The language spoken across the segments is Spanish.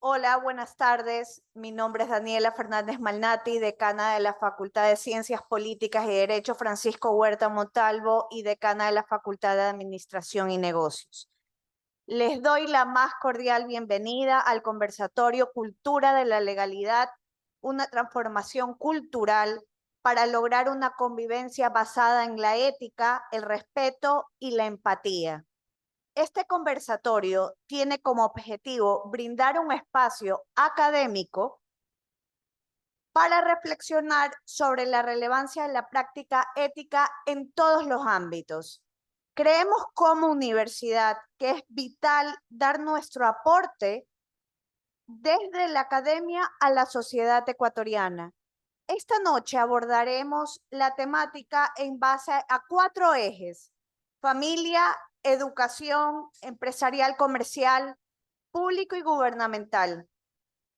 Hola, buenas tardes. Mi nombre es Daniela Fernández Malnati, decana de la Facultad de Ciencias Políticas y Derecho Francisco Huerta Montalvo y decana de la Facultad de Administración y Negocios. Les doy la más cordial bienvenida al conversatorio Cultura de la Legalidad, una transformación cultural para lograr una convivencia basada en la ética, el respeto y la empatía. Este conversatorio tiene como objetivo brindar un espacio académico para reflexionar sobre la relevancia de la práctica ética en todos los ámbitos. Creemos como universidad que es vital dar nuestro aporte desde la academia a la sociedad ecuatoriana. Esta noche abordaremos la temática en base a 4 ejes: familia, educación, empresarial, comercial, público y gubernamental.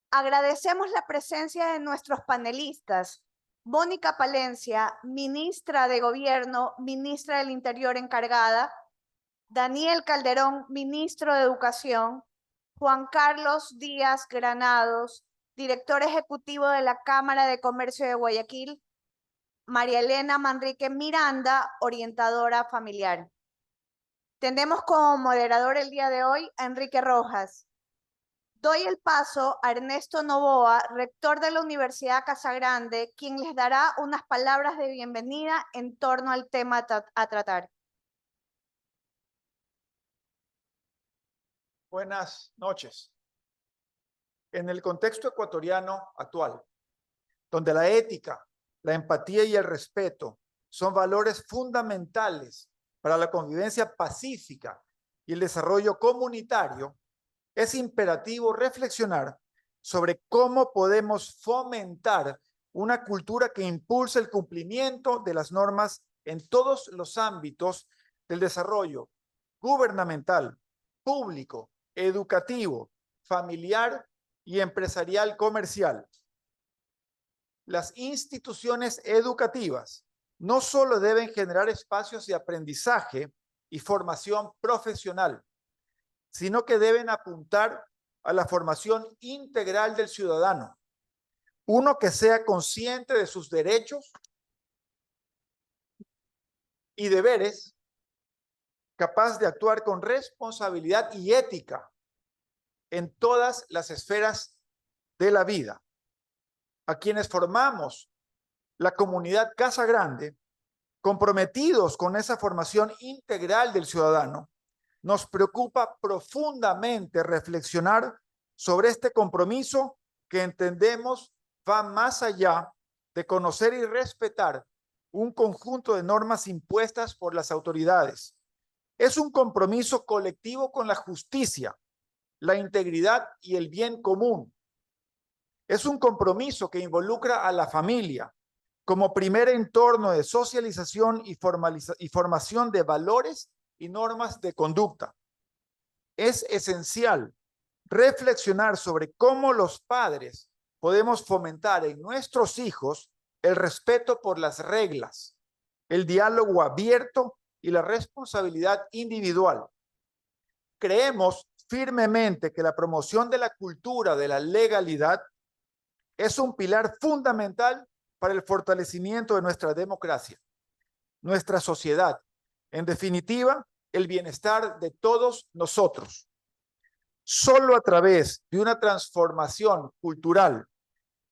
Agradecemos la presencia de nuestros panelistas. Mónica Palencia, ministra de Gobierno, ministra del Interior encargada. Daniel Calderón, ministro de Educación. Juan Carlos Díaz Granados, director ejecutivo de la Cámara de Comercio de Guayaquil. María Elena Manrique Miranda, orientadora familiar. Tenemos como moderador el día de hoy a Enrique Rojas. Doy el paso a Ernesto Novoa, rector de la Universidad Casagrande, quien les dará unas palabras de bienvenida en torno al tema a tratar. Buenas noches. En el contexto ecuatoriano actual, donde la ética, la empatía y el respeto son valores fundamentales para la convivencia pacífica y el desarrollo comunitario, es imperativo reflexionar sobre cómo podemos fomentar una cultura que impulse el cumplimiento de las normas en todos los ámbitos del desarrollo gubernamental, público, educativo, familiar y empresarial comercial. Las instituciones educativas no solo deben generar espacios de aprendizaje y formación profesional, sino que deben apuntar a la formación integral del ciudadano, uno que sea consciente de sus derechos y deberes, capaz de actuar con responsabilidad y ética en todas las esferas de la vida. A quienes formamos la comunidad Casagrande, comprometidos con esa formación integral del ciudadano, nos preocupa profundamente reflexionar sobre este compromiso que entendemos va más allá de conocer y respetar un conjunto de normas impuestas por las autoridades. Es un compromiso colectivo con la justicia, la integridad y el bien común. Es un compromiso que involucra a la familia como primer entorno de socialización y formación de valores y normas de conducta. Es esencial reflexionar sobre cómo los padres podemos fomentar en nuestros hijos el respeto por las reglas, el diálogo abierto y la responsabilidad individual. Creemos firmemente que la promoción de la cultura de la legalidad es un pilar fundamental para el fortalecimiento de nuestra democracia, nuestra sociedad, en definitiva, el bienestar de todos nosotros. Solo a través de una transformación cultural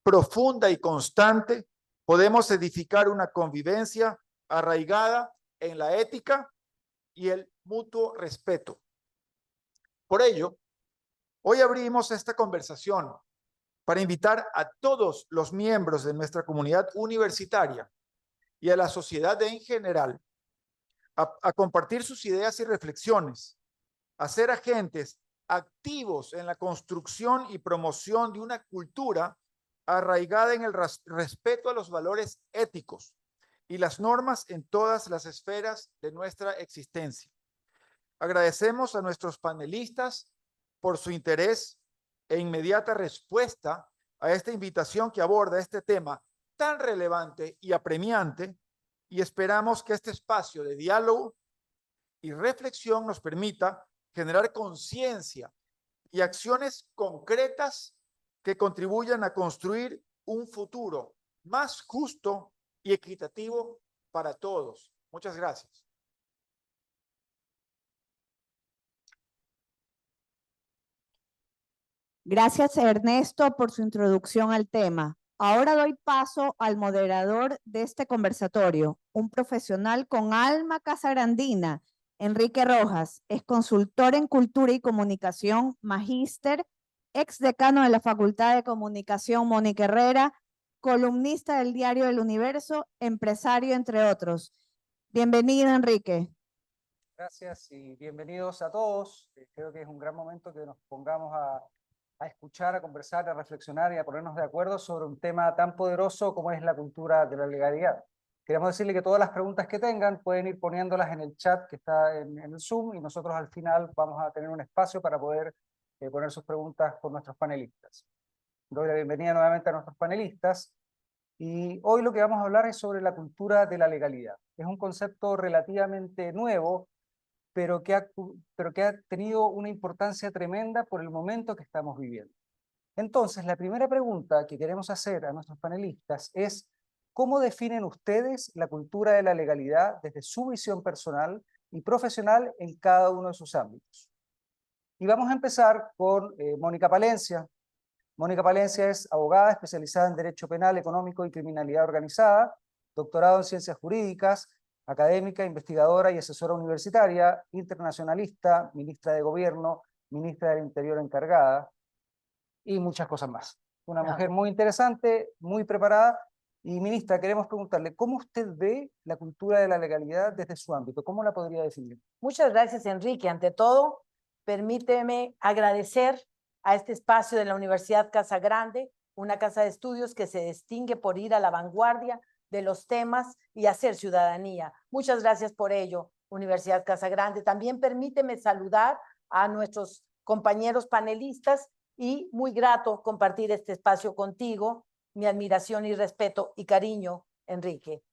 profunda y constante podemos edificar una convivencia arraigada en la ética y el mutuo respeto. Por ello, hoy abrimos esta conversación para invitar a todos los miembros de nuestra comunidad universitaria y a la sociedad en general a compartir sus ideas y reflexiones, a ser agentes activos en la construcción y promoción de una cultura arraigada en el respeto a los valores éticos y las normas en todas las esferas de nuestra existencia. Agradecemos a nuestros panelistas por su interés e inmediata respuesta a esta invitación que aborda este tema tan relevante y apremiante, y esperamos que este espacio de diálogo y reflexión nos permita generar conciencia y acciones concretas que contribuyan a construir un futuro más justo y equitativo para todos. Muchas gracias. Gracias, Ernesto, por su introducción al tema. Ahora doy paso al moderador de este conversatorio, un profesional con alma casagrandina, Enrique Rojas. Es consultor en Cultura y Comunicación, magíster, ex decano de la Facultad de Comunicación Mónica Herrera, columnista del diario El Universo, empresario, entre otros. Bienvenido, Enrique. Gracias y bienvenidos a todos. Creo que es un gran momento que nos pongamos a escuchar, a conversar, a reflexionar y a ponernos de acuerdo sobre un tema tan poderoso como es la cultura de la legalidad. Queremos decirle que todas las preguntas que tengan pueden ir poniéndolas en el chat que está en el Zoom y nosotros al final vamos a tener un espacio para poder poner sus preguntas con nuestros panelistas. Doy la bienvenida nuevamente a nuestros panelistas y hoy lo que vamos a hablar es sobre la cultura de la legalidad. Es un concepto relativamente nuevo, pero que ha tenido una importancia tremenda por el momento que estamos viviendo. Entonces, la primera pregunta que queremos hacer a nuestros panelistas es, ¿cómo definen ustedes la cultura de la legalidad desde su visión personal y profesional en cada uno de sus ámbitos? Y vamos a empezar con Mónica Palencia. Mónica Palencia es abogada especializada en Derecho Penal, Económico y Criminalidad Organizada, doctorado en Ciencias Jurídicas, académica, investigadora y asesora universitaria, internacionalista, ministra de Gobierno, ministra del Interior encargada y muchas cosas más. Una mujer muy interesante, muy preparada. Y ministra, queremos preguntarle, ¿cómo usted ve la cultura de la legalidad desde su ámbito? ¿Cómo la podría definir? Muchas gracias, Enrique. Ante todo, permíteme agradecer a este espacio de la Universidad Casa Grande, una casa de estudios que se distingue por ir a la vanguardia de los temas y hacer ciudadanía. Muchas gracias por ello, Universidad Casa Grande. También permíteme saludar a nuestros compañeros panelistas y muy grato compartir este espacio contigo. Mi admiración y respeto y cariño, Enrique.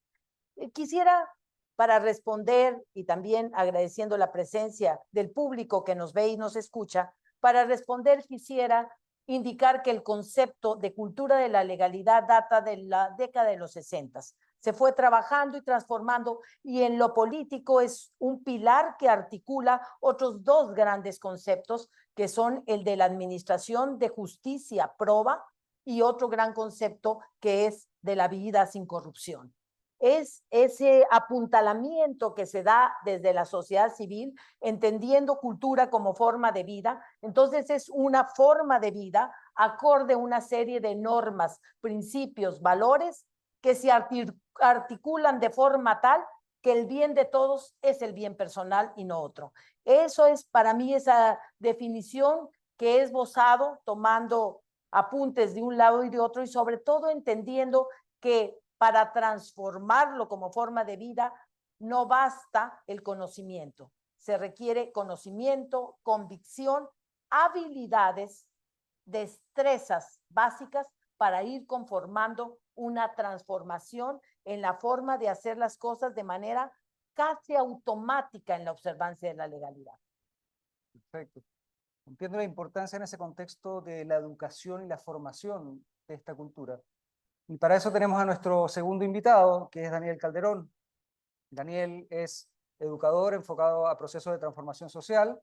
Quisiera, para responder y también agradeciendo la presencia del público que nos ve y nos escucha, para responder quisiera indicar que el concepto de cultura de la legalidad data de la década de los 60. Se fue trabajando y transformando y en lo político es un pilar que articula otros dos grandes conceptos que son el de la administración de justicia proba y otro gran concepto que es de la vida sin corrupción. Es ese apuntalamiento que se da desde la sociedad civil, entendiendo cultura como forma de vida. Entonces es una forma de vida acorde a una serie de normas, principios, valores que se articulan de forma tal que el bien de todos es el bien personal y no otro. Eso es para mí esa definición que he esbozado tomando apuntes de un lado y de otro y sobre todo entendiendo que para transformarlo como forma de vida, no basta el conocimiento. Se requiere conocimiento, convicción, habilidades, destrezas básicas para ir conformando una transformación en la forma de hacer las cosas de manera casi automática en la observancia de la legalidad. Perfecto. Entiendo la importancia en ese contexto de la educación y la formación de esta cultura. Y para eso tenemos a nuestro segundo invitado, que es Daniel Calderón. Daniel es educador enfocado a procesos de transformación social,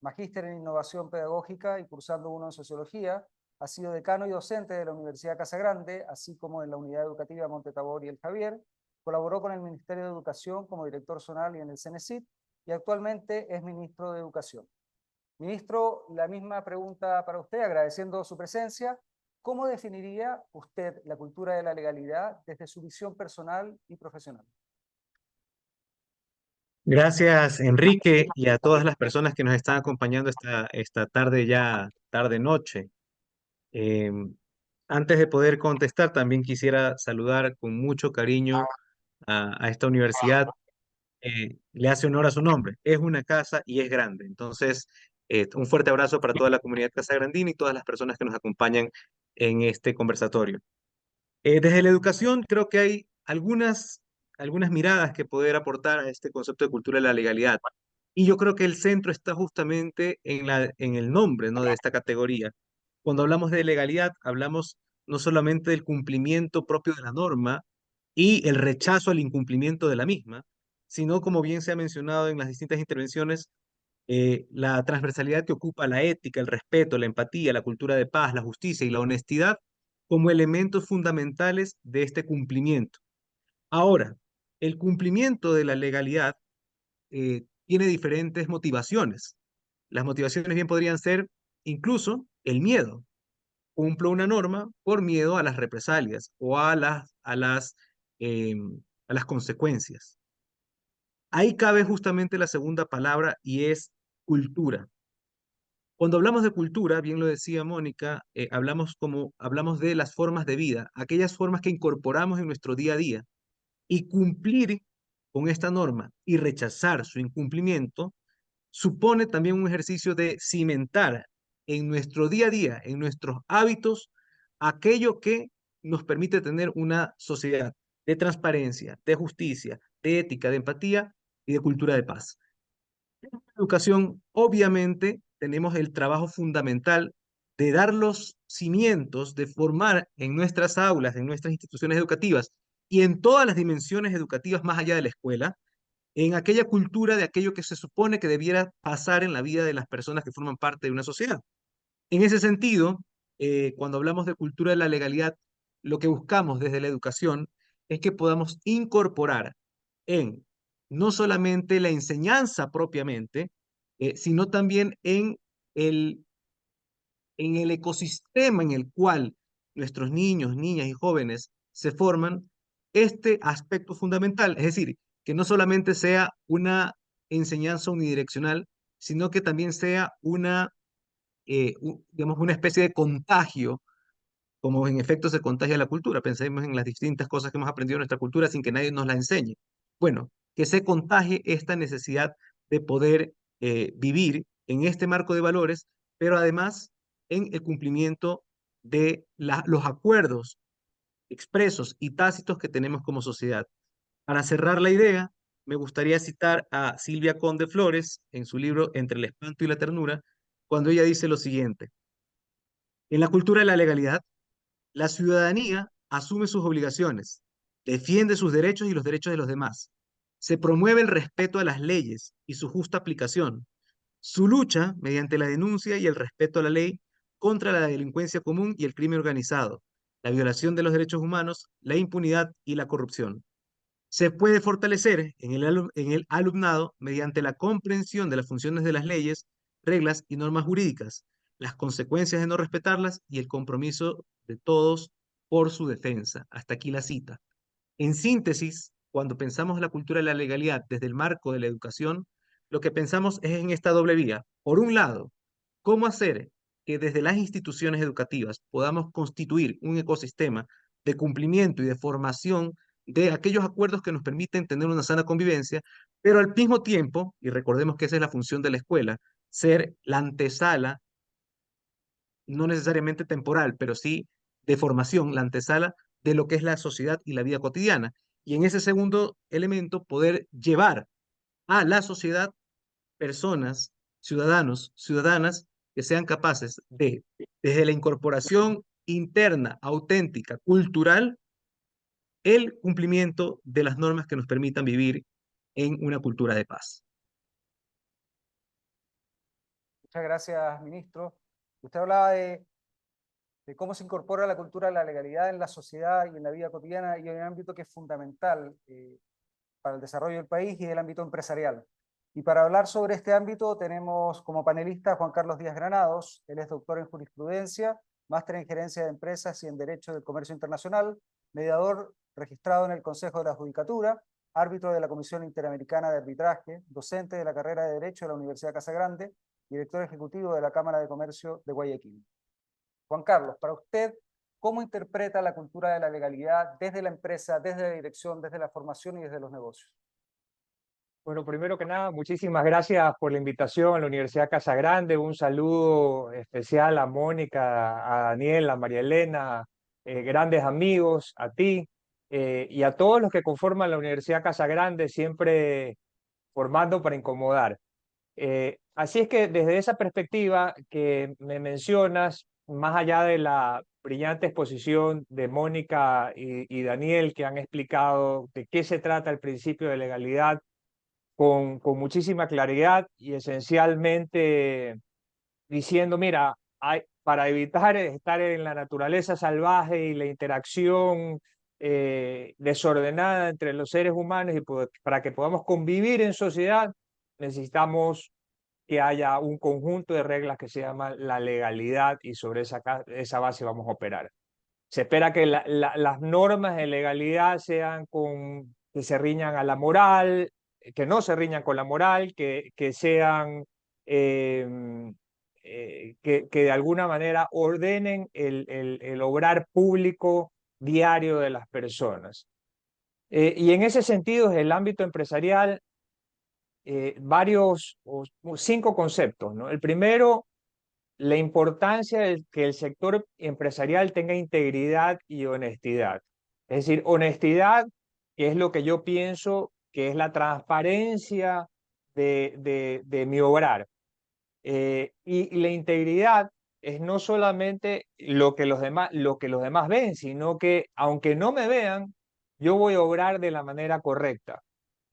magíster en innovación pedagógica y cursando uno en sociología. Ha sido decano y docente de la Universidad Casa Grande, así como en la Unidad Educativa Monte Tabor y El Javier. Colaboró con el Ministerio de Educación como director zonal y en el CENESID, y actualmente es ministro de Educación. Ministro, la misma pregunta para usted, agradeciendo su presencia. ¿Cómo definiría usted la cultura de la legalidad desde su visión personal y profesional? Gracias, Enrique, y a todas las personas que nos están acompañando esta tarde, ya tarde-noche. Antes de poder contestar, también quisiera saludar con mucho cariño a esta universidad. Le hace honor a su nombre. Es una casa y es grande. Entonces, un fuerte abrazo para toda la comunidad casagrandina y todas las personas que nos acompañan en este conversatorio. Desde la educación, creo que hay algunas miradas que poder aportar a este concepto de cultura de la legalidad. Y yo creo que el centro está justamente en el nombre, ¿no?, de esta categoría. Cuando hablamos de legalidad, hablamos no solamente del cumplimiento propio de la norma y el rechazo al incumplimiento de la misma, sino, como bien se ha mencionado en las distintas intervenciones, la transversalidad que ocupa la ética, el respeto, la empatía, la cultura de paz, la justicia y la honestidad como elementos fundamentales de este cumplimiento. Ahora, el cumplimiento de la legalidad tiene diferentes motivaciones. Las motivaciones bien podrían ser incluso el miedo. Cumplo una norma por miedo a las represalias o a las consecuencias. Ahí cabe justamente la segunda palabra y es cultura. Cuando hablamos de cultura, bien lo decía Mónica, hablamos de las formas de vida, aquellas formas que incorporamos en nuestro día a día, y cumplir con esta norma y rechazar su incumplimiento supone también un ejercicio de cimentar en nuestro día a día, en nuestros hábitos, aquello que nos permite tener una sociedad de transparencia, de justicia, de ética, de empatía y de cultura de paz. En la educación, obviamente, tenemos el trabajo fundamental de dar los cimientos, de formar en nuestras aulas, en nuestras instituciones educativas y en todas las dimensiones educativas más allá de la escuela, en aquella cultura de aquello que se supone que debiera pasar en la vida de las personas que forman parte de una sociedad. En ese sentido, cuando hablamos de cultura de la legalidad, lo que buscamos desde la educación es que podamos incorporar en no solamente la enseñanza propiamente, sino también el, en el ecosistema en el cual nuestros niños, niñas y jóvenes se forman, este aspecto fundamental, es decir, que no solamente sea una enseñanza unidireccional, sino que también sea digamos, una especie de contagio, como en efecto se contagia la cultura. Pensemos en las distintas cosas que hemos aprendido en nuestra cultura sin que nadie nos la enseñe. Bueno, que se contagie esta necesidad de poder vivir en este marco de valores, pero además en el cumplimiento de los acuerdos expresos y tácitos que tenemos como sociedad. Para cerrar la idea, me gustaría citar a Silvia Conde Flores en su libro Entre el espanto y la ternura, cuando ella dice lo siguiente: en la cultura de la legalidad, la ciudadanía asume sus obligaciones, defiende sus derechos y los derechos de los demás. Se promueve el respeto a las leyes y su justa aplicación. Su lucha mediante la denuncia y el respeto a la ley contra la delincuencia común y el crimen organizado, la violación de los derechos humanos, la impunidad y la corrupción. Se puede fortalecer en el alumnado mediante la comprensión de las funciones de las leyes, reglas y normas jurídicas, las consecuencias de no respetarlas y el compromiso de todos por su defensa. Hasta aquí la cita. En síntesis, cuando pensamos la cultura de la legalidad desde el marco de la educación, lo que pensamos es en esta doble vía. Por un lado, cómo hacer que desde las instituciones educativas podamos constituir un ecosistema de cumplimiento y de formación de aquellos acuerdos que nos permiten tener una sana convivencia, pero al mismo tiempo, y recordemos que esa es la función de la escuela, ser la antesala, no necesariamente temporal, pero sí de formación, la antesala de lo que es la sociedad y la vida cotidiana. Y en ese segundo elemento, poder llevar a la sociedad personas, ciudadanos, ciudadanas que sean capaces de, desde la incorporación interna, auténtica, cultural, el cumplimiento de las normas que nos permitan vivir en una cultura de paz. Muchas gracias, ministro. Usted hablaba de cómo se incorpora la cultura de la legalidad en la sociedad y en la vida cotidiana y en un ámbito que es fundamental para el desarrollo del país y del ámbito empresarial. Y para hablar sobre este ámbito tenemos como panelista a Juan Carlos Díaz Granados. Él es doctor en jurisprudencia, máster en gerencia de empresas y en derecho del comercio internacional, mediador registrado en el Consejo de la Judicatura, árbitro de la Comisión Interamericana de Arbitraje, docente de la carrera de Derecho de la Universidad Casagrande, director ejecutivo de la Cámara de Comercio de Guayaquil. Juan Carlos, para usted, ¿cómo interpreta la cultura de la legalidad desde la empresa, desde la dirección, desde la formación y desde los negocios? Bueno, primero que nada, muchísimas gracias por la invitación a la Universidad Casagrande. Un saludo especial a Mónica, a Daniel, a María Elena, grandes amigos, a ti y a todos los que conforman la Universidad Casagrande, siempre formando para incomodar. Así es que desde esa perspectiva que me mencionas, más allá de la brillante exposición de Mónica y Daniel, que han explicado de qué se trata el principio de legalidad con muchísima claridad y esencialmente diciendo, mira, para evitar estar en la naturaleza salvaje y la interacción desordenada entre los seres humanos y para que podamos convivir en sociedad, necesitamos que haya un conjunto de reglas que se llama la legalidad y sobre esa base vamos a operar. Se espera que las normas de legalidad sean que se riñan a la moral, que no se riñan con la moral, que sean, que de alguna manera ordenen el obrar público diario de las personas. Y en ese sentido, desde el ámbito empresarial, cinco conceptos, ¿no? El primero, la importancia de que el sector empresarial tenga integridad y honestidad. Es decir, honestidad, que es lo que yo pienso que es la transparencia de mi obrar. Y la integridad es no solamente lo que los demás ven, sino que aunque no me vean, yo voy a obrar de la manera correcta.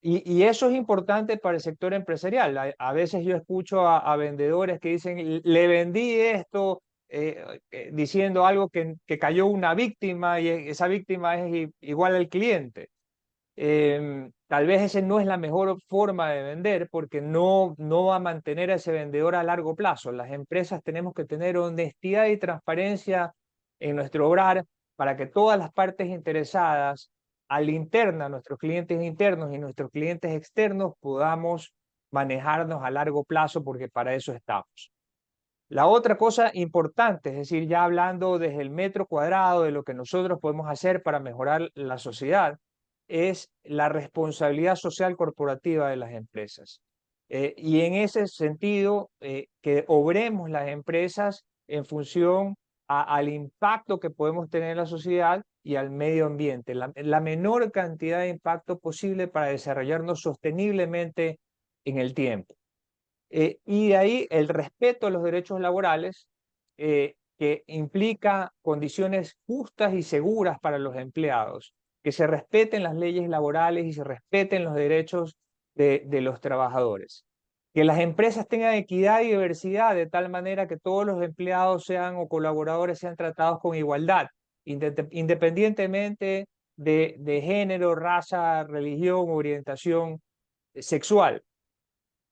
Y eso es importante para el sector empresarial. A veces yo escucho a vendedores que dicen, le vendí esto, diciendo algo que cayó una víctima y esa víctima es igual al cliente. Tal vez esa no es la mejor forma de vender porque no va a mantener a ese vendedor a largo plazo. Las empresas tenemos que tener honestidad y transparencia en nuestro obrar para que todas las partes interesadas a la interna, nuestros clientes internos y nuestros clientes externos, podamos manejarnos a largo plazo porque para eso estamos. La otra cosa importante, es decir, ya hablando desde el metro cuadrado de lo que nosotros podemos hacer para mejorar la sociedad, es la responsabilidad social corporativa de las empresas. Y en ese sentido, que obremos las empresas en función al impacto que podemos tener en la sociedad y al medio ambiente, la menor cantidad de impacto posible para desarrollarnos sosteniblemente en el tiempo. Y de ahí el respeto a los derechos laborales, que implica condiciones justas y seguras para los empleados, que se respeten las leyes laborales y se respeten los derechos de los trabajadores. Que las empresas tengan equidad y diversidad de tal manera que todos los empleados sean o colaboradores sean tratados con igualdad, independientemente de género, raza, religión, orientación sexual.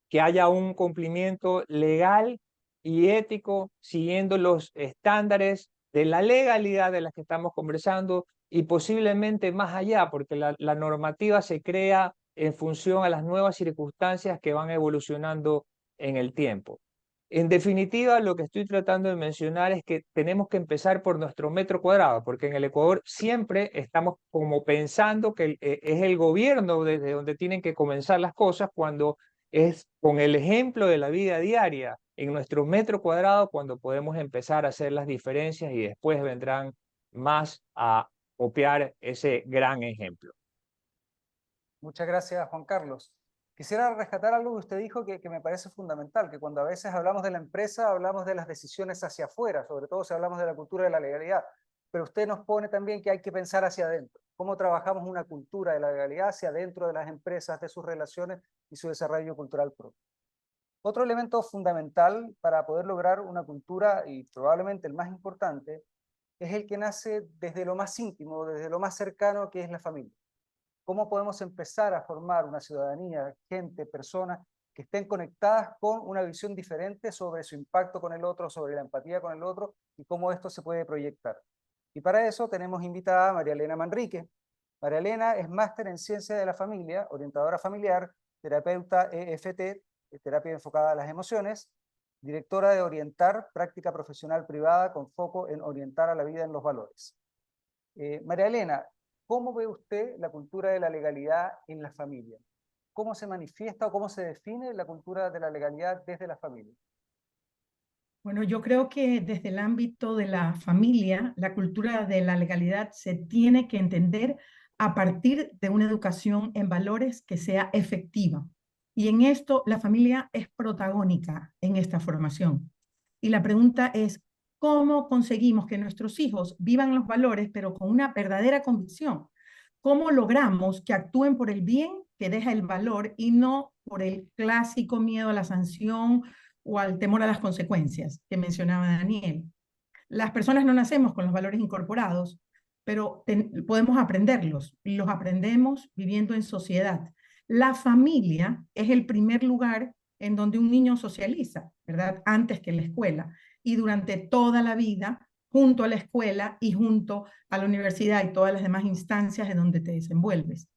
Que haya un cumplimiento legal y ético siguiendo los estándares de la legalidad de las que estamos conversando y posiblemente más allá, porque la normativa se crea en función a las nuevas circunstancias que van evolucionando en el tiempo. En definitiva, lo que estoy tratando de mencionar es que tenemos que empezar por nuestro metro cuadrado, porque en el Ecuador siempre estamos como pensando que es el gobierno desde donde tienen que comenzar las cosas, cuando es con el ejemplo de la vida diaria en nuestro metro cuadrado cuando podemos empezar a hacer las diferencias y después vendrán más a copiar ese gran ejemplo. Muchas gracias, Juan Carlos. Quisiera rescatar algo que usted dijo que me parece fundamental, que cuando a veces hablamos de la empresa, hablamos de las decisiones hacia afuera, sobre todo si hablamos de la cultura de la legalidad, pero usted nos pone también que hay que pensar hacia adentro. ¿Cómo trabajamos una cultura de la legalidad hacia adentro de las empresas, de sus relaciones y su desarrollo cultural propio? Otro elemento fundamental para poder lograr una cultura, y probablemente el más importante, es el que nace desde lo más íntimo, desde lo más cercano, que es la familia. ¿Cómo podemos empezar a formar una ciudadanía, gente, personas que estén conectadas con una visión diferente sobre su impacto con el otro, sobre la empatía con el otro y cómo esto se puede proyectar? Y para eso tenemos invitada a María Elena Manrique. María Elena es máster en Ciencia de la Familia, orientadora familiar, terapeuta EFT, terapia enfocada a las emociones, directora de Orientar, práctica profesional privada con foco en orientar a la vida en los valores. María Elena, ¿cómo ve usted la cultura de la legalidad en la familia? ¿Cómo se manifiesta o cómo se define la cultura de la legalidad desde la familia? Bueno, yo creo que desde el ámbito de la familia, la cultura de la legalidad se tiene que entender a partir de una educación en valores que sea efectiva. Y en esto la familia es protagónica en esta formación. Y la pregunta es, ¿cómo conseguimos que nuestros hijos vivan los valores, pero con una verdadera convicción? ¿Cómo logramos que actúen por el bien que deja el valor y no por el clásico miedo a la sanción o al temor a las consecuencias que mencionaba Daniel? Las personas no nacemos con los valores incorporados, pero podemos aprenderlos. Los aprendemos viviendo en sociedad. La familia es el primer lugar en donde un niño socializa, ¿verdad? Antes que la escuela. Y durante toda la vida, junto a la escuela y junto a la universidad y todas las demás instancias en donde te desenvuelves.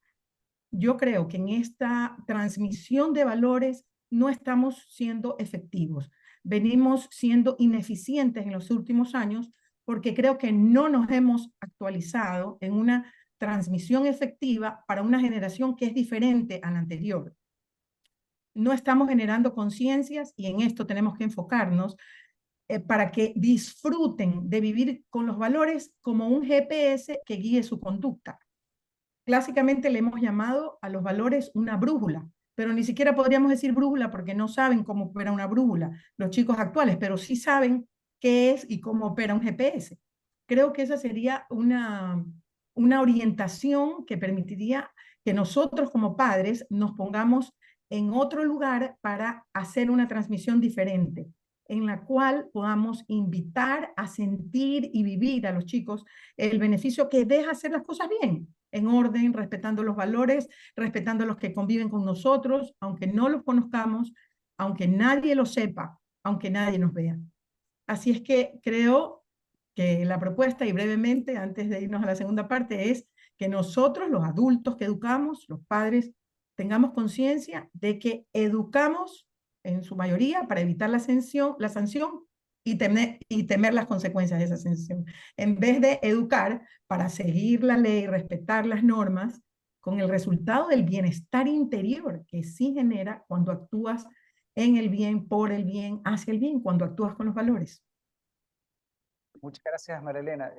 Yo creo que en esta transmisión de valores no estamos siendo efectivos. Venimos siendo ineficientes en los últimos años porque creo que no nos hemos actualizado en una transmisión efectiva para una generación que es diferente a la anterior. No estamos generando conciencias y en esto tenemos que enfocarnos para que disfruten de vivir con los valores como un GPS que guíe su conducta. Clásicamente le hemos llamado a los valores una brújula, pero ni siquiera podríamos decir brújula porque no saben cómo opera una brújula los chicos actuales, pero sí saben qué es y cómo opera un GPS. Creo que esa sería una orientación que permitiría que nosotros como padres nos pongamos en otro lugar para hacer una transmisión diferente, en la cual podamos invitar a sentir y vivir a los chicos el beneficio que deja hacer las cosas bien, en orden, respetando los valores, respetando a los que conviven con nosotros, aunque no los conozcamos, aunque nadie lo sepa, aunque nadie nos vea. Así es que creo que la propuesta, y brevemente, antes de irnos a la segunda parte, es que nosotros, los adultos que educamos, los padres, tengamos conciencia de que educamos en su mayoría para evitar la sanción y temer las consecuencias de esa sanción, en vez de educar para seguir la ley, respetar las normas, con el resultado del bienestar interior que sí genera cuando actúas en el bien, por el bien, hacia el bien, cuando actúas con los valores. Muchas gracias, María Elena.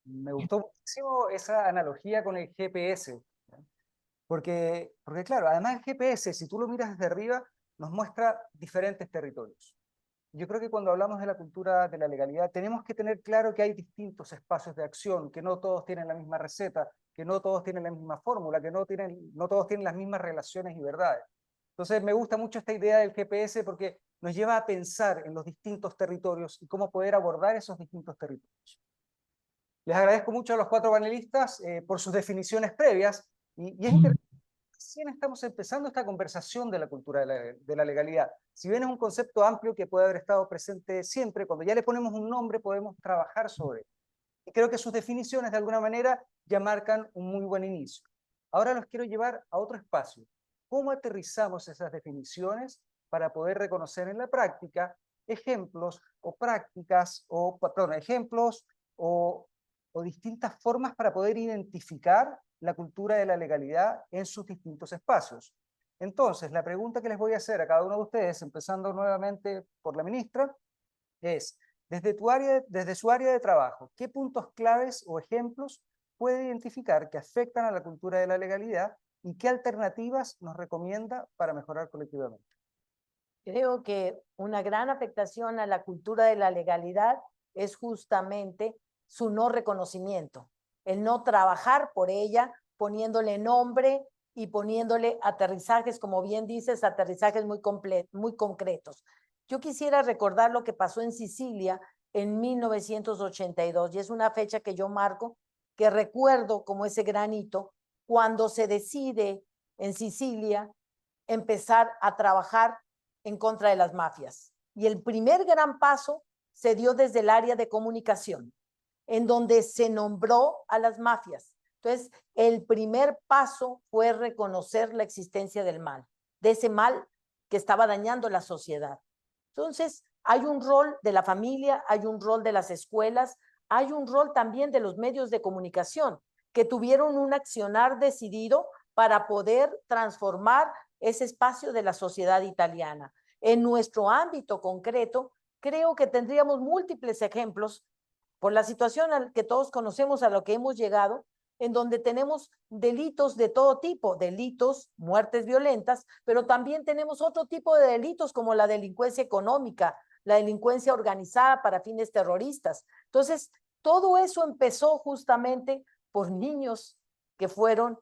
Me gustó muchísimo esa analogía con el GPS, porque claro, además el GPS, si tú lo miras desde arriba, nos muestra diferentes territorios. Yo creo que cuando hablamos de la cultura de la legalidad, tenemos que tener claro que hay distintos espacios de acción, que no todos tienen la misma receta, que no todos tienen la misma fórmula, que no todos tienen las mismas relaciones y verdades. Entonces me gusta mucho esta idea del GPS porque nos lleva a pensar en los distintos territorios y cómo poder abordar esos distintos territorios. Les agradezco mucho a los 4 panelistas por sus definiciones previas y es interesante. Recién estamos empezando esta conversación de la cultura de la legalidad. Si bien es un concepto amplio que puede haber estado presente siempre, cuando ya le ponemos un nombre podemos trabajar sobre él. Y creo que sus definiciones de alguna manera ya marcan un muy buen inicio. Ahora los quiero llevar a otro espacio. ¿Cómo aterrizamos esas definiciones para poder reconocer en la práctica ejemplos o prácticas, ejemplos o distintas formas para poder identificar la cultura de la legalidad en sus distintos espacios? Entonces, la pregunta que les voy a hacer a cada uno de ustedes, empezando nuevamente por la ministra, es, desde su área de trabajo, ¿qué puntos claves o ejemplos puede identificar que afectan a la cultura de la legalidad y qué alternativas nos recomienda para mejorar colectivamente? Creo que una gran afectación a la cultura de la legalidad es justamente su no reconocimiento, el no trabajar por ella, poniéndole nombre y poniéndole aterrizajes, como bien dices, aterrizajes muy concretos. Yo quisiera recordar lo que pasó en Sicilia en 1982, y es una fecha que yo marco, que recuerdo como ese gran hito, cuando se decide en Sicilia empezar a trabajar en contra de las mafias. Y el primer gran paso se dio desde el área de comunicación, en donde se nombró a las mafias. Entonces, el primer paso fue reconocer la existencia del mal, de ese mal que estaba dañando la sociedad. Entonces, hay un rol de la familia, hay un rol de las escuelas, hay un rol también de los medios de comunicación, que tuvieron un accionar decidido para poder transformar ese espacio de la sociedad italiana. En nuestro ámbito concreto, creo que tendríamos múltiples ejemplos por la situación que todos conocemos a lo que hemos llegado, en donde tenemos delitos de todo tipo, delitos, muertes violentas, pero también tenemos otro tipo de delitos como la delincuencia económica, la delincuencia organizada para fines terroristas. Entonces, todo eso empezó justamente por niños que fueron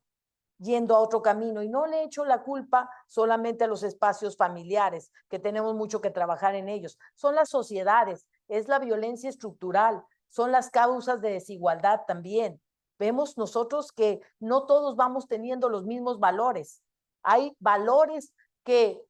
yendo a otro camino, y no le echo la culpa solamente a los espacios familiares, que tenemos mucho que trabajar en ellos. Son las sociedades, es la violencia estructural, son las causas de desigualdad también. Vemos nosotros que no todos vamos teniendo los mismos valores. Hay valores que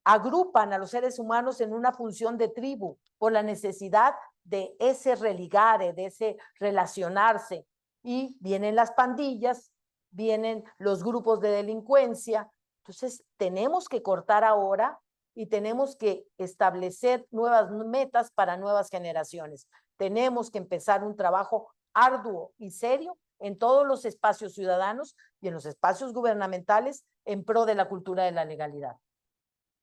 agrupan a los seres humanos en una función de tribu por la necesidad de ese religare, de ese relacionarse. Y vienen las pandillas, vienen los grupos de delincuencia. Entonces, tenemos que cortar ahora y tenemos que establecer nuevas metas para nuevas generaciones. Tenemos que empezar un trabajo arduo y serio en todos los espacios ciudadanos y en los espacios gubernamentales en pro de la cultura de la legalidad.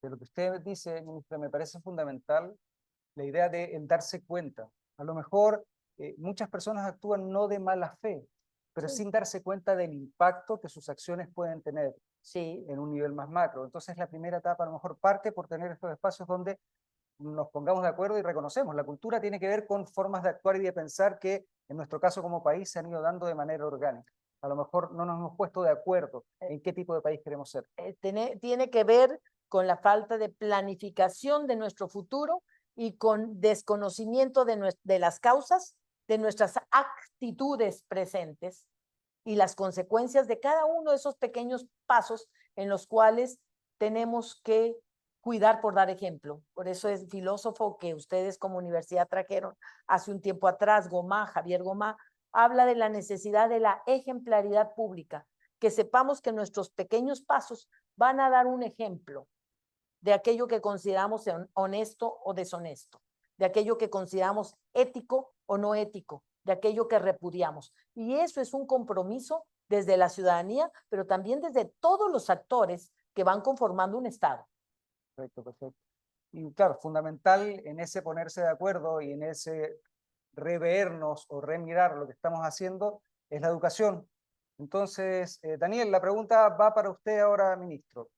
De lo que usted dice, ministra, me parece fundamental la idea de el darse cuenta. A lo mejor muchas personas actúan no de mala fe, pero sin darse cuenta del impacto que sus acciones pueden tener en un nivel más macro. Entonces la primera etapa a lo mejor parte por tener estos espacios donde nos pongamos de acuerdo y reconocemos. La cultura tiene que ver con formas de actuar y de pensar que en nuestro caso como país se han ido dando de manera orgánica. A lo mejor no nos hemos puesto de acuerdo en qué tipo de país queremos ser. Tiene que ver con la falta de planificación de nuestro futuro y con desconocimiento de las causas, de nuestras actitudes presentes y las consecuencias de cada uno de esos pequeños pasos en los cuales tenemos que cuidar por dar ejemplo. Por eso es filósofo que ustedes como universidad trajeron hace un tiempo atrás, Javier Gomá, habla de la necesidad de la ejemplaridad pública, que sepamos que nuestros pequeños pasos van a dar un ejemplo de aquello que consideramos honesto o deshonesto, de aquello que consideramos ético o no ético, de aquello que repudiamos. Y eso es un compromiso desde la ciudadanía, pero también desde todos los actores que van conformando un Estado. Perfecto, perfecto. Y claro, fundamental en ese ponerse de acuerdo y en ese revernos o remirar lo que estamos haciendo es la educación. Entonces, Daniel, la pregunta va para usted ahora, ministro.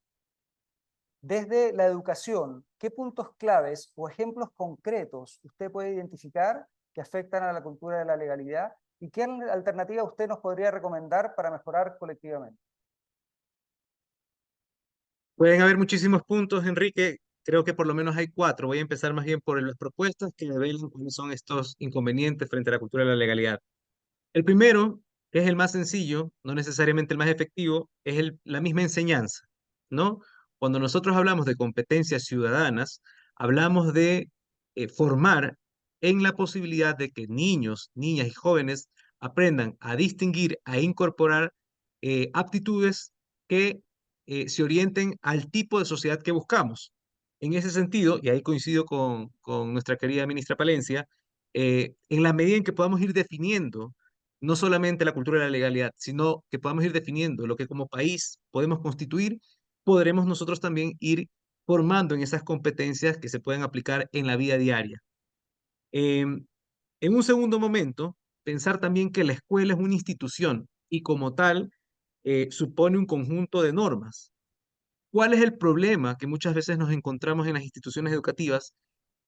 Desde la educación, ¿qué puntos claves o ejemplos concretos usted puede identificar que afectan a la cultura de la legalidad y qué alternativa usted nos podría recomendar para mejorar colectivamente? Pueden haber muchísimos puntos, Enrique. Creo que por lo menos hay 4. Voy a empezar más bien por las propuestas que revelan cuáles son estos inconvenientes frente a la cultura de la legalidad. El primero, que es el más sencillo, no necesariamente el más efectivo, es la misma enseñanza, ¿no? Cuando nosotros hablamos de competencias ciudadanas, hablamos de formar en la posibilidad de que niños, niñas y jóvenes aprendan a distinguir, a incorporar aptitudes que se orienten al tipo de sociedad que buscamos. En ese sentido, y ahí coincido con nuestra querida ministra Palencia, en la medida en que podamos ir definiendo no solamente la cultura de la legalidad, sino que podamos ir definiendo lo que como país podemos constituir, podremos nosotros también ir formando en esas competencias que se pueden aplicar en la vida diaria. En un segundo momento, pensar también que la escuela es una institución y como tal supone un conjunto de normas. ¿Cuál es el problema que muchas veces nos encontramos en las instituciones educativas?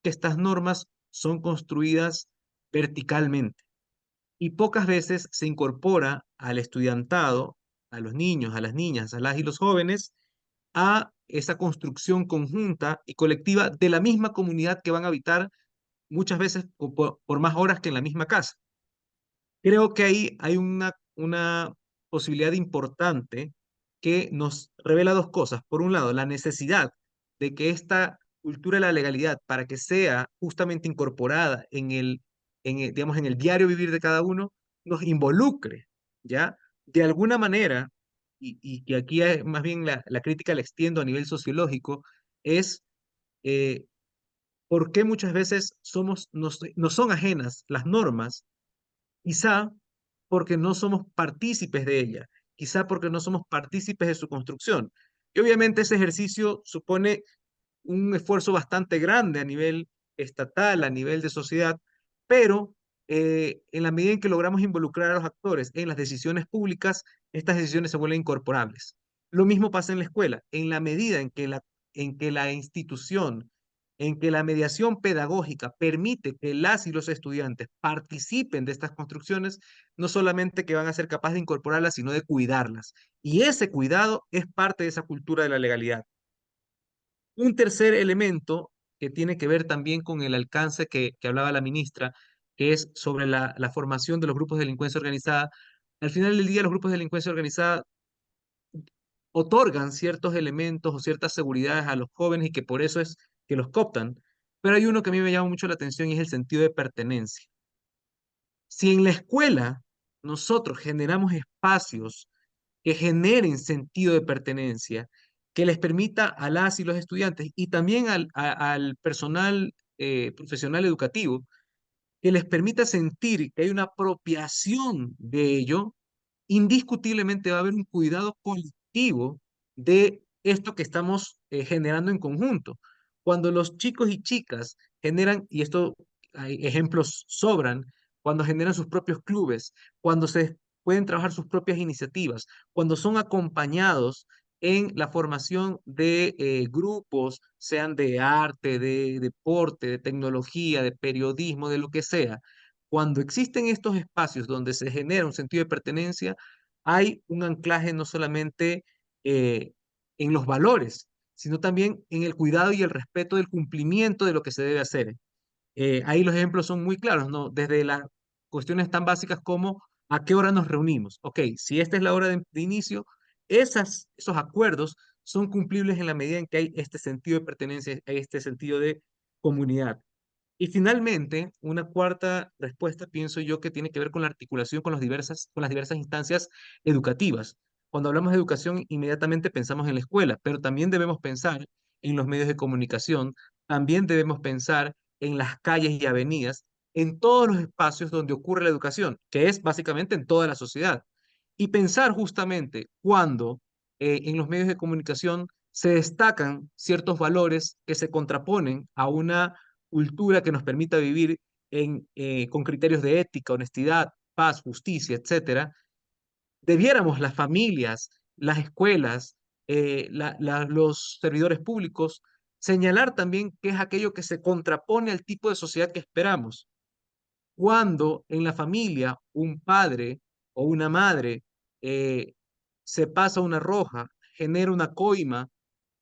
Que estas normas son construidas verticalmente y pocas veces se incorpora al estudiantado, a los niños, a las niñas, a las y los jóvenes, a esa construcción conjunta y colectiva de la misma comunidad que van a habitar muchas veces por más horas que en la misma casa. Creo que ahí hay una posibilidad importante que nos revela 2 cosas. Por un lado, la necesidad de que esta cultura de la legalidad, para que sea justamente incorporada digamos, en el diario vivir de cada uno, nos involucre, ¿ya? De alguna manera, y que aquí más bien la crítica la extiendo a nivel sociológico, es por qué muchas veces nos son ajenas las normas. Quizá porque no somos partícipes de ella, quizá porque no somos partícipes de su construcción. Y obviamente ese ejercicio supone un esfuerzo bastante grande a nivel estatal, a nivel de sociedad, pero en la medida en que logramos involucrar a los actores en las decisiones públicas, estas decisiones se vuelven incorporables. Lo mismo pasa en la escuela. En la medida en que la institución, en que la mediación pedagógica permite que las y los estudiantes participen de estas construcciones, no solamente que van a ser capaces de incorporarlas, sino de cuidarlas. Y ese cuidado es parte de esa cultura de la legalidad. Un tercer elemento que tiene que ver también con el alcance que hablaba la ministra, que es sobre la formación de los grupos de delincuencia organizada. Al final del día, los grupos de delincuencia organizada otorgan ciertos elementos o ciertas seguridades a los jóvenes y que por eso es que los cooptan. Pero hay uno que a mí me llama mucho la atención y es el sentido de pertenencia. Si en la escuela nosotros generamos espacios que generen sentido de pertenencia, que les permita a las y los estudiantes y también al personal profesional educativo, que les permita sentir que hay una apropiación de ello, indiscutiblemente va a haber un cuidado colectivo de esto que estamos generando en conjunto. Cuando los chicos y chicas generan, y esto hay ejemplos sobran, cuando generan sus propios clubes, cuando se pueden trabajar sus propias iniciativas, cuando son acompañados en la formación de grupos, sean de arte, de deporte, de tecnología, de periodismo, de lo que sea. Cuando existen estos espacios donde se genera un sentido de pertenencia, hay un anclaje no solamente eh, en los valores, sino también en el cuidado y el respeto del cumplimiento de lo que se debe hacer. Ahí los ejemplos son muy claros, ¿no? Desde las cuestiones tan básicas como a qué hora nos reunimos. Ok, si esta es la hora de inicio, esos acuerdos son cumplibles en la medida en que hay este sentido de pertenencia, hay este sentido de comunidad. Y finalmente, una cuarta respuesta, pienso yo, que tiene que ver con la articulación con las diversas instancias educativas. Cuando hablamos de educación, inmediatamente pensamos en la escuela, pero también debemos pensar en los medios de comunicación, también debemos pensar en las calles y avenidas, en todos los espacios donde ocurre la educación, que es básicamente en toda la sociedad. Y pensar justamente cuando en los medios de comunicación se destacan ciertos valores que se contraponen a una cultura que nos permita vivir con criterios de ética, honestidad, paz, justicia, etcétera, debiéramos las familias, las escuelas, los servidores públicos, señalar también qué es aquello que se contrapone al tipo de sociedad que esperamos. Cuando en la familia un padre o una madre se pasa una roja, genera una coima,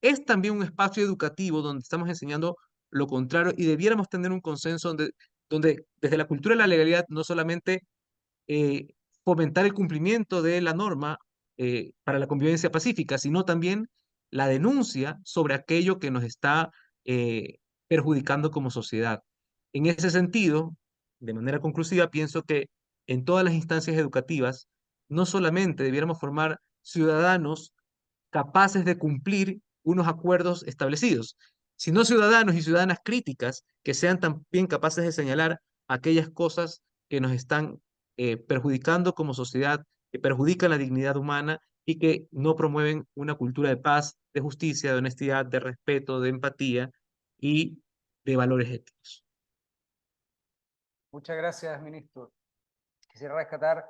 es también un espacio educativo donde estamos enseñando lo contrario y debiéramos tener un consenso donde desde la cultura de la legalidad no solamente eh, fomentar el cumplimiento de la norma para la convivencia pacífica, sino también la denuncia sobre aquello que nos está eh, perjudicando como sociedad. En ese sentido, de manera conclusiva, pienso que en todas las instancias educativas, no solamente debiéramos formar ciudadanos capaces de cumplir unos acuerdos establecidos, sino ciudadanos y ciudadanas críticas que sean también capaces de señalar aquellas cosas que nos están perjudicando como sociedad, que perjudican la dignidad humana y que no promueven una cultura de paz, de justicia, de honestidad, de respeto, de empatía y de valores éticos. Muchas gracias, ministro. Quisiera rescatar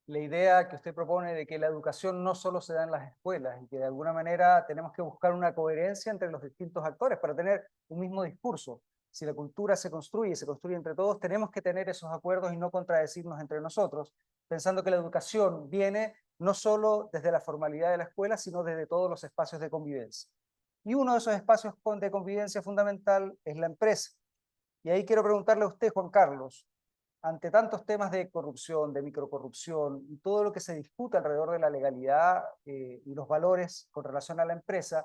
la idea que usted propone de que la educación no solo se da en las escuelas y que de alguna manera tenemos que buscar una coherencia entre los distintos actores para tener un mismo discurso. Si la cultura se construye entre todos, tenemos que tener esos acuerdos y no contradecirnos entre nosotros, pensando que la educación viene no solo desde la formalidad de la escuela, sino desde todos los espacios de convivencia. Y uno de esos espacios de convivencia fundamental es la empresa. Y ahí quiero preguntarle a usted, Juan Carlos, ante tantos temas de corrupción, de microcorrupción y todo lo que se disputa alrededor de la legalidad y los valores con relación a la empresa,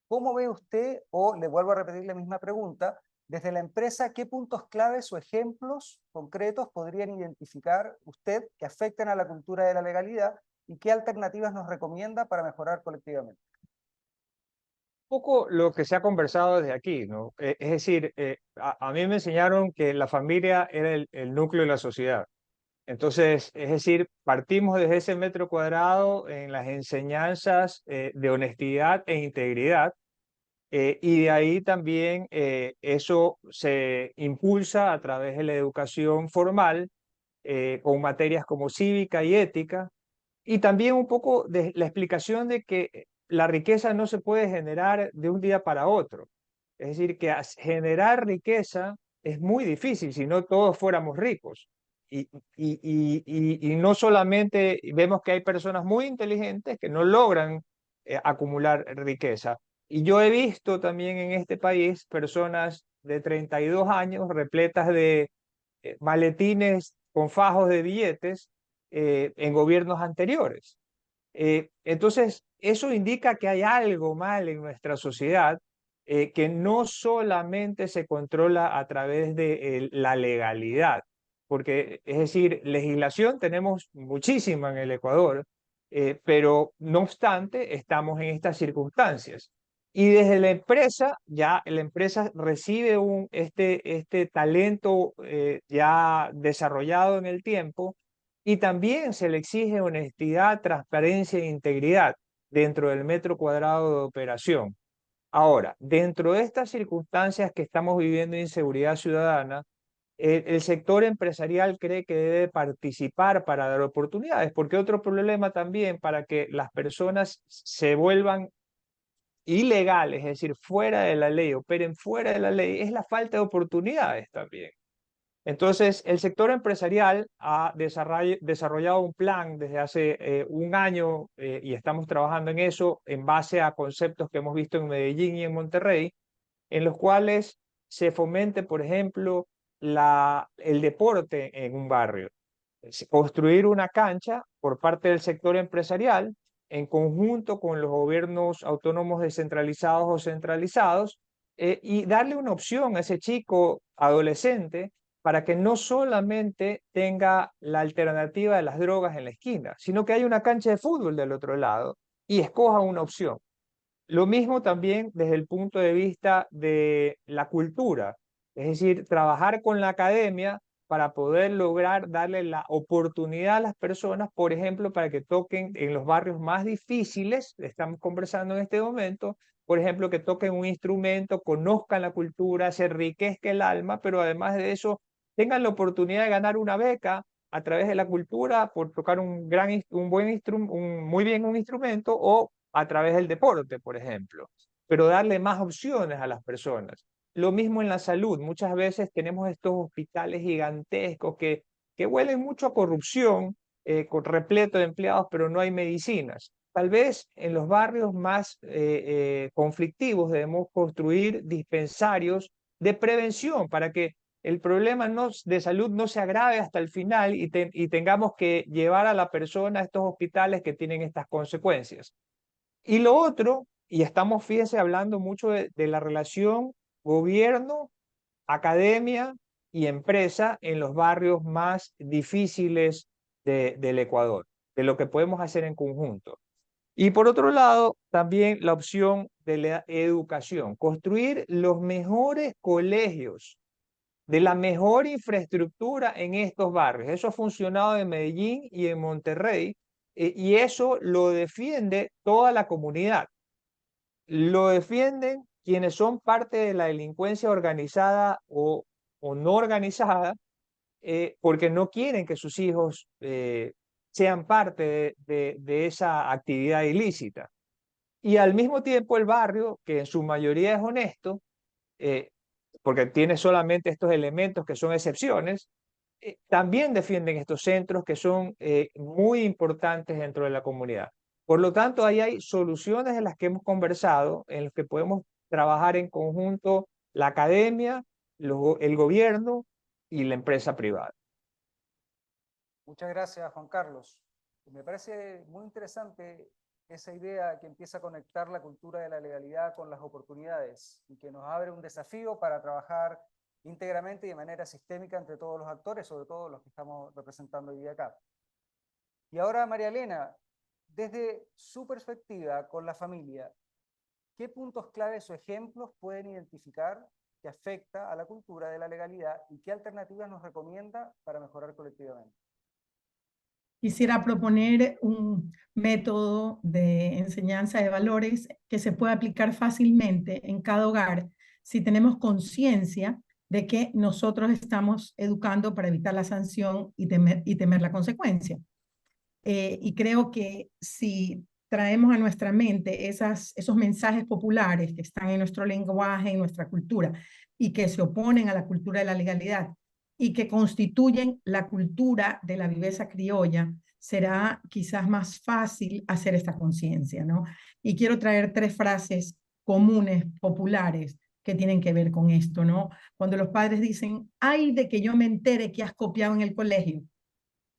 ¿cómo ve usted, o le vuelvo a repetir la misma pregunta, desde la empresa, qué puntos claves o ejemplos concretos podrían identificar usted que afecten a la cultura de la legalidad y qué alternativas nos recomienda para mejorar colectivamente? Poco lo que se ha conversado desde aquí, ¿no? Es decir, a mí me enseñaron que la familia era el núcleo de la sociedad. Entonces, es decir, partimos desde ese metro cuadrado en las enseñanzas de honestidad e integridad, y de ahí también eso se impulsa a través de la educación formal con materias como cívica y ética, y también un poco de la explicación de que la riqueza no se puede generar de un día para otro. Es decir, que generar riqueza es muy difícil si no todos fuéramos ricos. Y no solamente vemos que hay personas muy inteligentes que no logran acumular riqueza. Y yo he visto también en este país personas de 32 años repletas de maletines con fajos de billetes en gobiernos anteriores. Entonces, eso indica que hay algo mal en nuestra sociedad que no solamente se controla a través de la legalidad, porque es decir, legislación tenemos muchísima en el Ecuador, pero no obstante estamos en estas circunstancias. Y desde la empresa, ya la empresa recibe este talento ya desarrollado en el tiempo, y también se le exige honestidad, transparencia e integridad dentro del metro cuadrado de operación. Ahora, dentro de estas circunstancias que estamos viviendo de inseguridad ciudadana, el sector empresarial cree que debe participar para dar oportunidades, porque otro problema también para que las personas se vuelvan ilegales, es decir, fuera de la ley, operen fuera de la ley, es la falta de oportunidades también. Entonces, el sector empresarial ha desarrollado un plan desde hace un año y estamos trabajando en eso en base a conceptos que hemos visto en Medellín y en Monterrey, en los cuales se fomente, por ejemplo, el deporte en un barrio. Construir una cancha por parte del sector empresarial en conjunto con los gobiernos autónomos descentralizados o centralizados y darle una opción a ese chico adolescente para que no solamente tenga la alternativa de las drogas en la esquina, sino que haya una cancha de fútbol del otro lado y escoja una opción. Lo mismo también desde el punto de vista de la cultura, es decir, trabajar con la academia para poder lograr darle la oportunidad a las personas, por ejemplo, para que toquen en los barrios más difíciles, estamos conversando en este momento, por ejemplo, que toquen un instrumento, conozcan la cultura, se enriquezca el alma, pero además de eso, tengan la oportunidad de ganar una beca a través de la cultura por tocar un muy bien un instrumento o a través del deporte, por ejemplo, pero darle más opciones a las personas. Lo mismo en la salud. Muchas veces tenemos estos hospitales gigantescos que huelen mucho a corrupción, con repleto de empleados, pero no hay medicinas. Tal vez en los barrios más conflictivos debemos construir dispensarios de prevención para que el problema de salud no se agrave hasta el final y tengamos que llevar a la persona a estos hospitales que tienen estas consecuencias. Y lo otro, y estamos, fíjense, hablando mucho de la relación gobierno, academia y empresa en los barrios más difíciles del Ecuador, de lo que podemos hacer en conjunto. Y por otro lado, también la opción de la educación, construir los mejores colegios, de la mejor infraestructura en estos barrios. Eso ha funcionado en Medellín y en Monterrey, y eso lo defiende toda la comunidad. Lo defienden quienes son parte de la delincuencia organizada o no organizada, porque no quieren que sus hijos sean parte de esa actividad ilícita. Y al mismo tiempo el barrio, que en su mayoría es honesto, porque tiene solamente estos elementos que son excepciones, también defienden estos centros que son muy importantes dentro de la comunidad. Por lo tanto, ahí hay soluciones en las que hemos conversado, en las que podemos trabajar en conjunto la academia, el gobierno y la empresa privada. Muchas gracias, Juan Carlos. Me parece muy interesante esa idea que empieza a conectar la cultura de la legalidad con las oportunidades y que nos abre un desafío para trabajar íntegramente y de manera sistémica entre todos los actores, sobre todo los que estamos representando hoy día acá. Y ahora, María Elena, desde su perspectiva con la familia, ¿qué puntos claves o ejemplos pueden identificar que afecta a la cultura de la legalidad y qué alternativas nos recomienda para mejorar colectivamente? Quisiera proponer un método de enseñanza de valores que se pueda aplicar fácilmente en cada hogar si tenemos conciencia de que nosotros estamos educando para evitar la sanción y temer la consecuencia. Y creo que si traemos a nuestra mente esos mensajes populares que están en nuestro lenguaje, en nuestra cultura, y que se oponen a la cultura de la legalidad, y que constituyen la cultura de la viveza criolla, será quizás más fácil hacer esta conciencia, ¿no? Y quiero traer 3 frases comunes, populares, que tienen que ver con esto, ¿no? Cuando los padres dicen, ay de que yo me entere que has copiado en el colegio,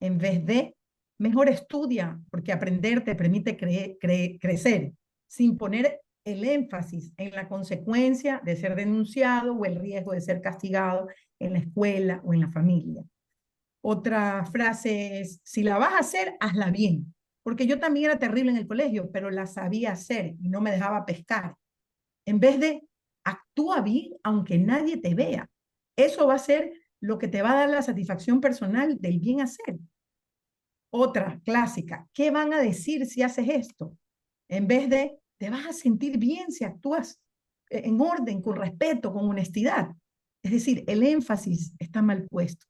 en vez de, mejor estudia, porque aprender te permite crecer, sin poner el énfasis en la consecuencia de ser denunciado o el riesgo de ser castigado en la escuela o en la familia. Otra frase es, si la vas a hacer, hazla bien, porque yo también era terrible en el colegio, pero la sabía hacer y no me dejaba pescar. En vez de, actúa bien aunque nadie te vea. Eso va a ser lo que te va a dar la satisfacción personal del bien hacer. Otra clásica, ¿qué van a decir si haces esto? En vez de, te vas a sentir bien si actúas en orden, con respeto, con honestidad. Es decir, el énfasis está mal puesto.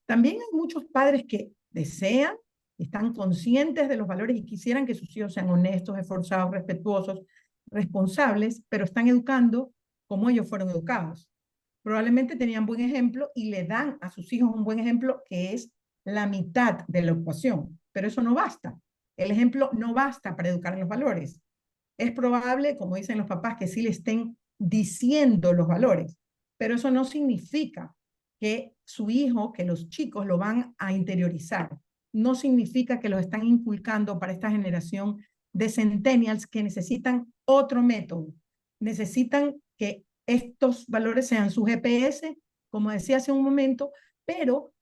También hay muchos padres que desean, están conscientes de los valores y quisieran que sus hijos sean honestos, esforzados, respetuosos, responsables, pero están educando como ellos fueron educados. Probablemente tenían buen ejemplo y le dan a sus hijos un buen ejemplo que es la mitad de la ecuación, pero eso no basta. El ejemplo no basta para educar en los valores. Es probable, como dicen los papás, que sí le estén diciendo los valores, pero eso no significa que su hijo, que los chicos lo van a interiorizar. No significa que los están inculcando para esta generación de centennials que necesitan otro método. Necesitan que estos valores sean su GPS, como decía hace un momento, pero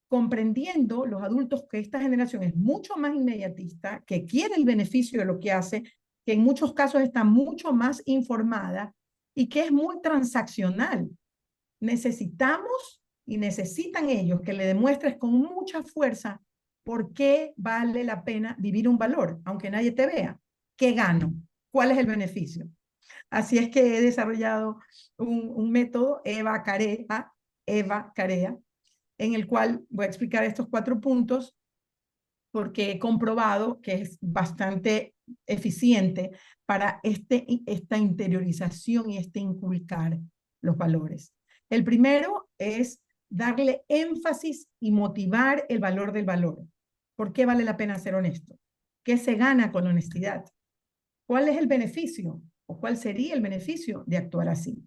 comprendiendo los adultos que esta generación es mucho más inmediatista, que quiere el beneficio de lo que hace, que en muchos casos está mucho más informada y que es muy transaccional. Necesitamos y necesitan ellos que le demuestres con mucha fuerza por qué vale la pena vivir un valor, aunque nadie te vea. ¿Qué gano? ¿Cuál es el beneficio? Así es que he desarrollado un método, Eva Carea, en el cual voy a explicar estos 4 puntos porque he comprobado que es bastante eficiente para esta interiorización y inculcar los valores. El primero es darle énfasis y motivar el valor del valor. ¿Por qué vale la pena ser honesto? ¿Qué se gana con la honestidad? ¿Cuál es el beneficio o cuál sería el beneficio de actuar así?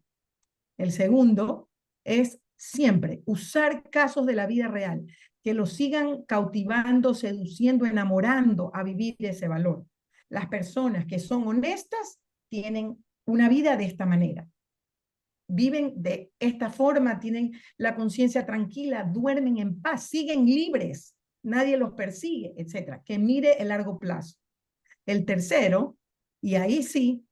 El segundo es siempre usar casos de la vida real que los sigan cautivando, seduciendo, enamorando a vivir ese valor. Las personas que son honestas tienen una vida de esta manera. Viven de esta forma, tienen la conciencia tranquila, duermen en paz, siguen libres, nadie los persigue, etc. Que mire el largo plazo. El tercero, y ahí sí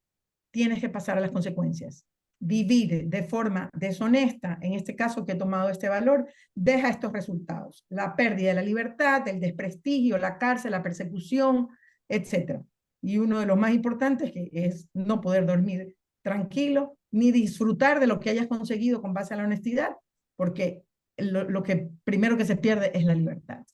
tienes que pasar a las consecuencias. Vivir de forma deshonesta, en este caso que he tomado este valor, deja estos resultados. La pérdida de la libertad, el desprestigio, la cárcel, la persecución, etc. Y uno de los más importantes que es no poder dormir tranquilo, ni disfrutar de lo que hayas conseguido con base a la honestidad, porque lo que primero que se pierde es la libertad.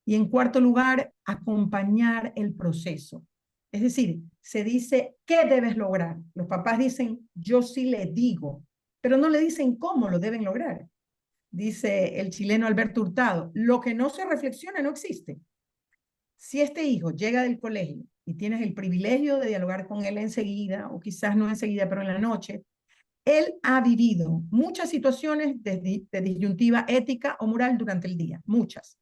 Y en cuarto lugar, acompañar el proceso. Es decir, se dice, ¿qué debes lograr? Los papás dicen, yo sí le digo, pero no le dicen cómo lo deben lograr. Dice el chileno Alberto Hurtado, lo que no se reflexiona no existe. Si este hijo llega del colegio y tienes el privilegio de dialogar con él enseguida, o quizás no enseguida, pero en la noche, él ha vivido muchas situaciones de disyuntiva ética o moral durante el día, muchas.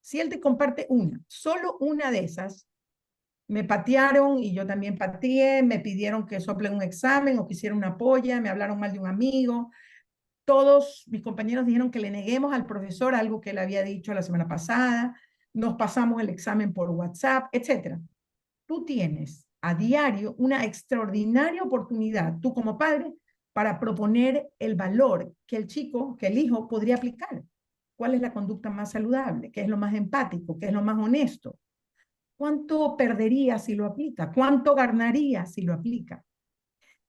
Si él te comparte una, solo una de esas, me patearon y yo también pateé, me pidieron que sople un examen o que hiciera una polla, me hablaron mal de un amigo. Todos mis compañeros dijeron que le neguemos al profesor algo que él había dicho la semana pasada, nos pasamos el examen por WhatsApp, etc. Tú tienes a diario una extraordinaria oportunidad, tú como padre, para proponer el valor que el chico, que el hijo podría aplicar. ¿Cuál es la conducta más saludable? ¿Qué es lo más empático? ¿Qué es lo más honesto? ¿Cuánto perdería si lo aplica? ¿Cuánto ganaría si lo aplica?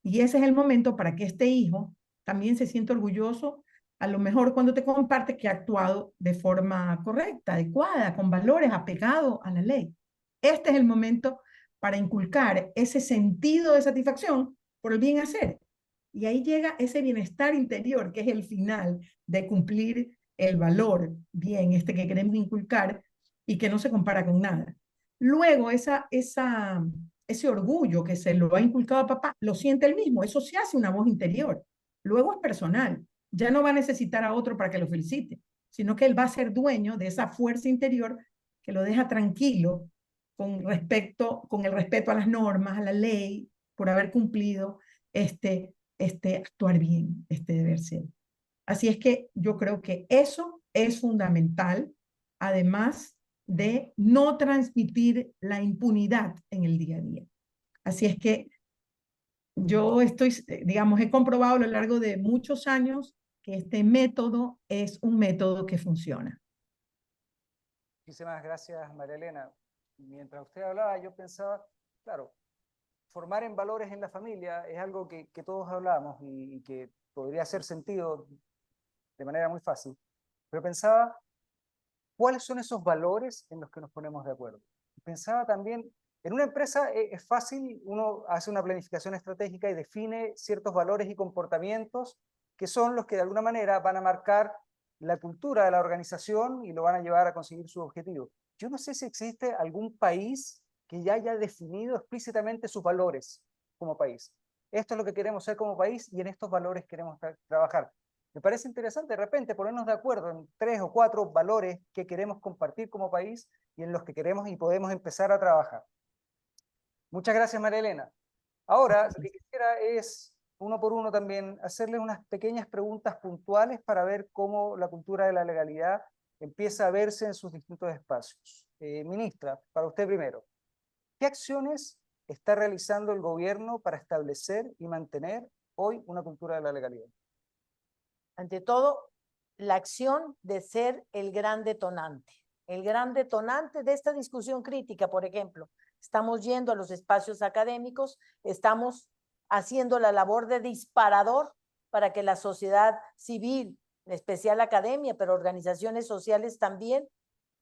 Y ese es el momento para que este hijo también se sienta orgulloso a lo mejor cuando te comparte que ha actuado de forma correcta, adecuada, con valores, apegado a la ley. Este es el momento para inculcar ese sentido de satisfacción por el bien hacer. Y ahí llega ese bienestar interior, que es el final de cumplir el valor bien, este que queremos inculcar y que no se compara con nada. Luego, ese orgullo que se lo ha inculcado a papá, lo siente él mismo, eso se hace una voz interior. Luego es personal, ya no va a necesitar a otro para que lo felicite, sino que él va a ser dueño de esa fuerza interior que lo deja tranquilo con el respeto a las normas, a la ley, por haber cumplido actuar bien, este deber ser. Así es que yo creo que eso es fundamental, además de no transmitir la impunidad en el día a día. Así es que yo digamos, he comprobado a lo largo de muchos años que este método es un método que funciona. Muchísimas gracias, María Elena. Mientras usted hablaba, yo pensaba, claro, formar en valores en la familia es algo que todos hablamos y que podría hacer sentido de manera muy fácil, pero pensaba, ¿cuáles son esos valores en los que nos ponemos de acuerdo? Pensaba también, en una empresa es fácil, uno hace una planificación estratégica y define ciertos valores y comportamientos que son los que de alguna manera van a marcar la cultura de la organización y lo van a llevar a conseguir su objetivo. Yo no sé si existe algún país que ya haya definido explícitamente sus valores como país. Esto es lo que queremos ser como país y en estos valores queremos trabajar. Me parece interesante de repente ponernos de acuerdo en 3 o 4 valores que queremos compartir como país y en los que queremos y podemos empezar a trabajar. Muchas gracias, María Elena. Ahora, lo que quisiera es, uno por uno también, hacerle unas pequeñas preguntas puntuales para ver cómo la cultura de la legalidad empieza a verse en sus distintos espacios. Ministra, para usted primero, ¿qué acciones está realizando el gobierno para establecer y mantener hoy una cultura de la legalidad? Ante todo, la acción de ser el gran detonante de esta discusión crítica, por ejemplo. Estamos yendo a los espacios académicos, estamos haciendo la labor de disparador para que la sociedad civil, en especial la academia, pero organizaciones sociales también,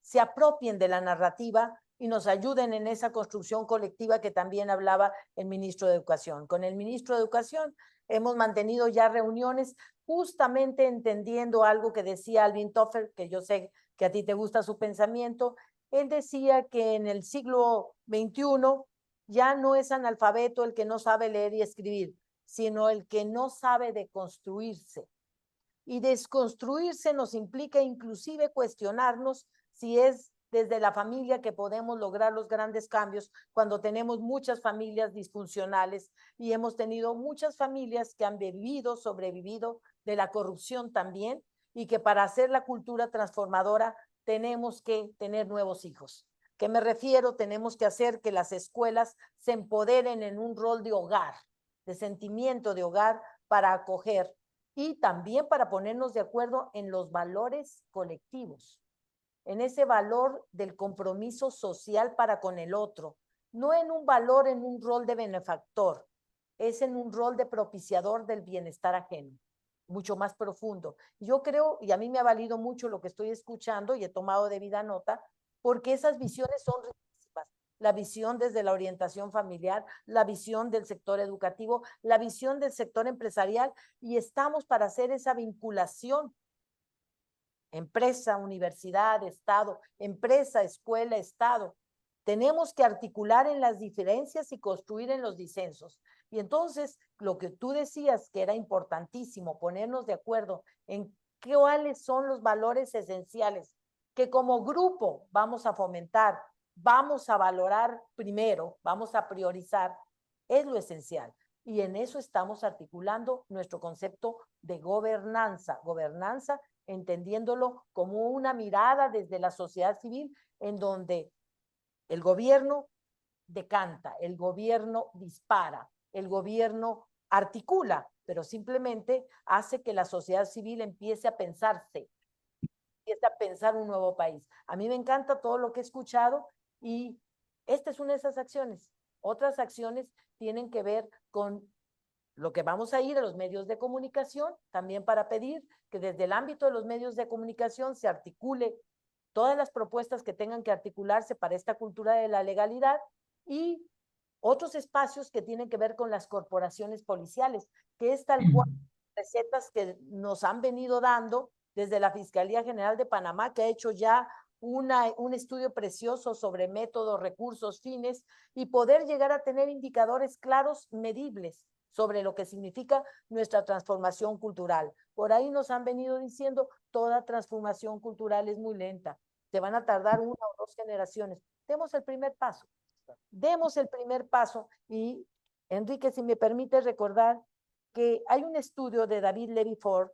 se apropien de la narrativa y nos ayuden en esa construcción colectiva que también hablaba el ministro de Educación. Con el ministro de Educación hemos mantenido ya reuniones justamente entendiendo algo que decía Alvin Toffler, que yo sé que a ti te gusta su pensamiento. Él decía que en el siglo XXI ya no es analfabeto el que no sabe leer y escribir, sino el que no sabe deconstruirse. Y desconstruirse nos implica inclusive cuestionarnos si es desde la familia que podemos lograr los grandes cambios cuando tenemos muchas familias disfuncionales y hemos tenido muchas familias que han vivido, sobrevivido de la corrupción también y que para hacer la cultura transformadora tenemos que tener nuevos hijos. ¿Qué me refiero? Tenemos que hacer que las escuelas se empoderen en un rol de hogar, de sentimiento de hogar para acoger y también para ponernos de acuerdo en los valores colectivos, en ese valor del compromiso social para con el otro, no en un valor en un rol de benefactor, es en un rol de propiciador del bienestar ajeno, mucho más profundo. Yo creo, y a mí me ha valido mucho lo que estoy escuchando y he tomado debida nota, porque esas visiones son riquísimas. La visión desde la orientación familiar, la visión del sector educativo, la visión del sector empresarial, y estamos para hacer esa vinculación. Empresa, universidad, Estado, empresa, escuela, Estado. Tenemos que articular en las diferencias y construir en los disensos. Y entonces, lo que tú decías que era importantísimo, ponernos de acuerdo en cuáles son los valores esenciales que como grupo vamos a fomentar, vamos a valorar primero, vamos a priorizar, es lo esencial. Y en eso estamos articulando nuestro concepto de gobernanza entendiéndolo como una mirada desde la sociedad civil en donde el gobierno decanta, el gobierno dispara, el gobierno articula, pero simplemente hace que la sociedad civil empiece a pensarse, empiece a pensar un nuevo país. A mí me encanta todo lo que he escuchado y esta es una de esas acciones. Otras acciones tienen que ver con Lo que vamos a ir a los medios de comunicación también para pedir que desde el ámbito de los medios de comunicación se articule todas las propuestas que tengan que articularse para esta cultura de la legalidad y otros espacios que tienen que ver con las corporaciones policiales, que es tal cual recetas que nos han venido dando desde la Fiscalía General de Panamá, que ha hecho ya un estudio precioso sobre métodos, recursos, fines, y poder llegar a tener indicadores claros, medibles, sobre lo que significa nuestra transformación cultural. Por ahí nos han venido diciendo, toda transformación cultural es muy lenta, te van a tardar 1 o 2 generaciones. Demos el primer paso. Demos el primer paso y, Enrique, si me permite recordar que hay un estudio de David Levy-Ford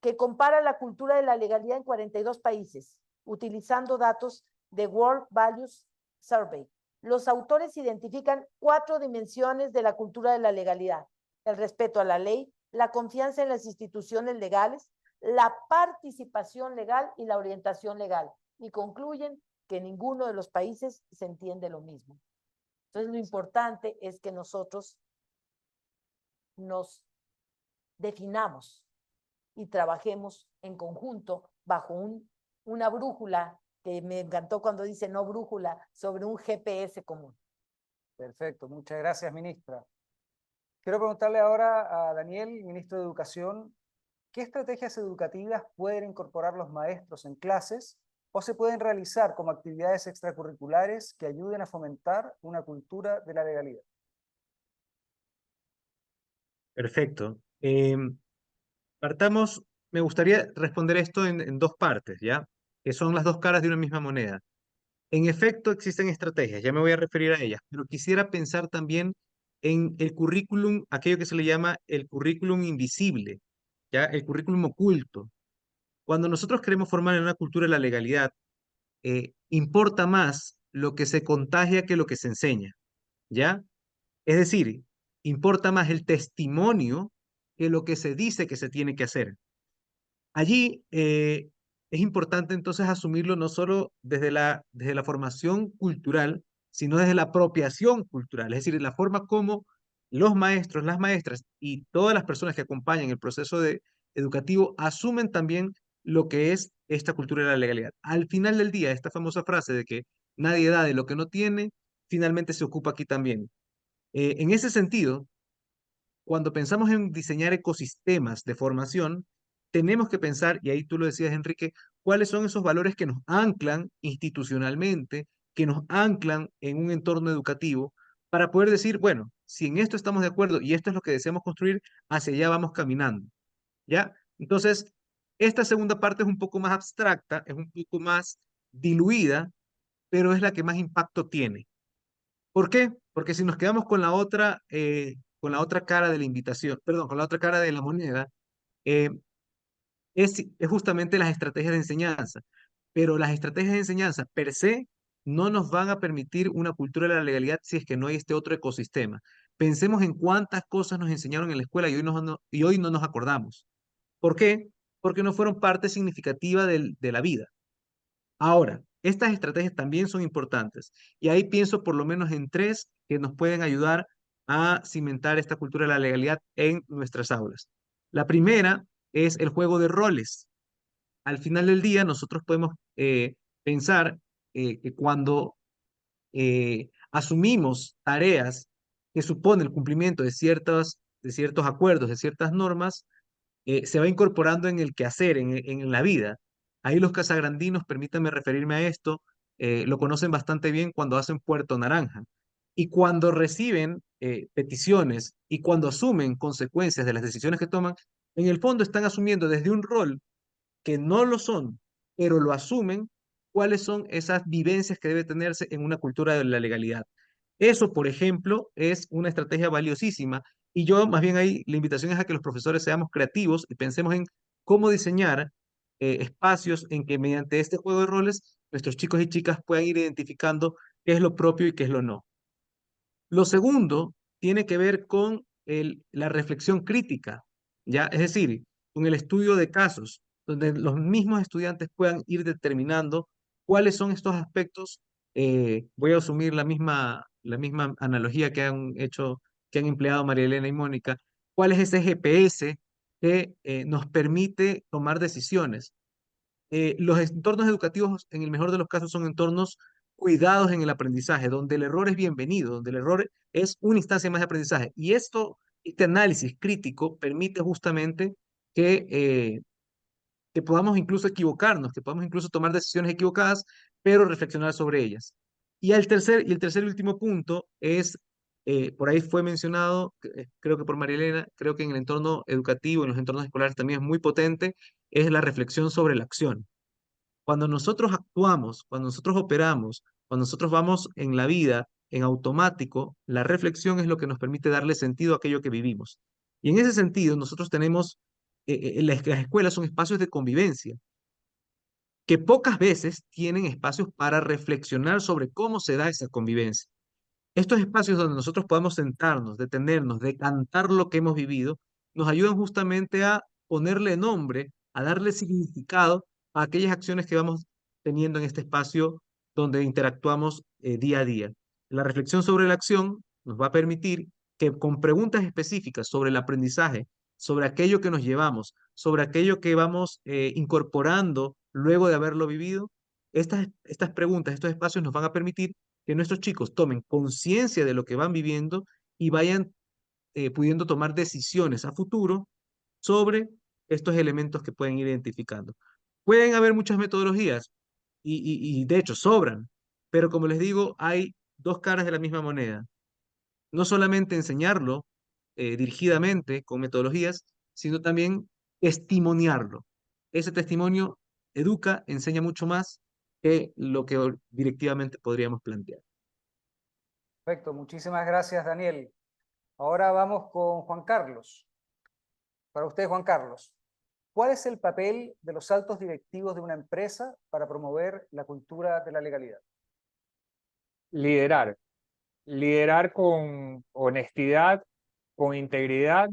que compara la cultura de la legalidad en 42 países, utilizando datos de World Values Survey. Los autores identifican 4 dimensiones de la cultura de la legalidad: el respeto a la ley, la confianza en las instituciones legales, la participación legal y la orientación legal. Y concluyen que en ninguno de los países se entiende lo mismo. Entonces, lo importante es que nosotros nos definamos y trabajemos en conjunto bajo una brújula, que me encantó cuando dice no brújula, sobre un GPS común. Perfecto, muchas gracias, ministra. Quiero preguntarle ahora a Daniel, ministro de Educación, ¿qué estrategias educativas pueden incorporar los maestros en clases o se pueden realizar como actividades extracurriculares que ayuden a fomentar una cultura de la legalidad? Perfecto. Partamos, me gustaría responder esto en 2 partes, ¿ya? Que son las 2 caras de una misma moneda. En efecto, existen estrategias, ya me voy a referir a ellas, pero quisiera pensar también en el currículum, aquello que se le llama el currículum invisible, ¿ya? El currículum oculto. Cuando nosotros queremos formar en una cultura de la legalidad, importa más lo que se contagia que lo que se enseña, ¿ya? Es decir, importa más el testimonio que lo que se dice que se tiene que hacer. Allí es importante entonces asumirlo no solo desde la formación cultural, sino desde la apropiación cultural, es decir, la forma como los maestros, las maestras y todas las personas que acompañan el proceso educativo asumen también lo que es esta cultura de la legalidad. Al final del día, esta famosa frase de que nadie da de lo que no tiene, finalmente se ocupa aquí también. En ese sentido, cuando pensamos en diseñar ecosistemas de formación, tenemos que pensar, y ahí tú lo decías, Enrique, cuáles son esos valores que nos anclan institucionalmente, que nos anclan en un entorno educativo, para poder decir, bueno, si en esto estamos de acuerdo y esto es lo que deseamos construir, hacia allá vamos caminando, ¿ya? Entonces, esta segunda parte es un poco más abstracta, es un poco más diluida, pero es la que más impacto tiene. ¿Por qué? Porque si nos quedamos con la otra cara de la invitación, perdón, con la otra cara de la moneda, eh, es justamente las estrategias de enseñanza. Pero las estrategias de enseñanza per se no nos van a permitir una cultura de la legalidad si es que no hay este otro ecosistema. Pensemos en cuántas cosas nos enseñaron en la escuela y hoy no nos acordamos. ¿Por qué? Porque no fueron parte significativa de la vida. Ahora, estas estrategias también son importantes y ahí pienso por lo menos en 3 que nos pueden ayudar a cimentar esta cultura de la legalidad en nuestras aulas. La primera es el juego de roles. Al final del día, nosotros podemos pensar que cuando asumimos tareas que suponen el cumplimiento de ciertos acuerdos, de ciertas normas, se va incorporando en el quehacer, en la vida. Ahí los casagrandinos, permítanme referirme a esto, lo conocen bastante bien cuando hacen Puerto Naranja. Y cuando reciben peticiones y cuando asumen consecuencias de las decisiones que toman, en el fondo están asumiendo desde un rol que no lo son, pero lo asumen, cuáles son esas vivencias que debe tenerse en una cultura de la legalidad. Eso, por ejemplo, es una estrategia valiosísima y yo más bien ahí la invitación es a que los profesores seamos creativos y pensemos en cómo diseñar espacios en que mediante este juego de roles nuestros chicos y chicas puedan ir identificando qué es lo propio y qué es lo no. Lo segundo tiene que ver con la reflexión crítica, ¿ya? Es decir, con el estudio de casos, donde los mismos estudiantes puedan ir determinando cuáles son estos aspectos. Voy a asumir la misma analogía que han hecho, que han empleado María Elena y Mónica, cuál es ese GPS que nos permite tomar decisiones. Los entornos educativos, en el mejor de los casos, son entornos cuidados en el aprendizaje, donde el error es bienvenido, donde el error es una instancia más de aprendizaje. Y este análisis crítico permite justamente que podamos incluso equivocarnos, que podamos incluso tomar decisiones equivocadas, pero reflexionar sobre ellas. Y el tercer y último punto es, por ahí fue mencionado, creo que por María Elena, creo que en el entorno educativo, en los entornos escolares también es muy potente, es la reflexión sobre la acción. Cuando nosotros actuamos, cuando nosotros operamos, cuando nosotros vamos en la vida en automático, la reflexión es lo que nos permite darle sentido a aquello que vivimos. Y en ese sentido, nosotros tenemos, las escuelas son espacios de convivencia, que pocas veces tienen espacios para reflexionar sobre cómo se da esa convivencia. Estos espacios donde nosotros podamos sentarnos, detenernos, decantar lo que hemos vivido, nos ayudan justamente a ponerle nombre, a darle significado a aquellas acciones que vamos teniendo en este espacio donde interactuamos día a día. La reflexión sobre la acción nos va a permitir que con preguntas específicas sobre el aprendizaje, sobre aquello que nos llevamos, sobre aquello que vamos incorporando luego de haberlo vivido, estas preguntas, estos espacios nos van a permitir que nuestros chicos tomen conciencia de lo que van viviendo y vayan pudiendo tomar decisiones a futuro sobre estos elementos que pueden ir identificando. Pueden haber muchas metodologías y de hecho sobran, pero como les digo, hay dos caras de la misma moneda. No solamente enseñarlo dirigidamente con metodologías, sino también testimoniarlo. Ese testimonio educa, enseña mucho más que lo que directivamente podríamos plantear. Perfecto, muchísimas gracias, Daniel. Ahora vamos con Juan Carlos. Para usted, Juan Carlos, ¿cuál es el papel de los altos directivos de una empresa para promover la cultura de la legalidad? Liderar. Liderar con honestidad, con integridad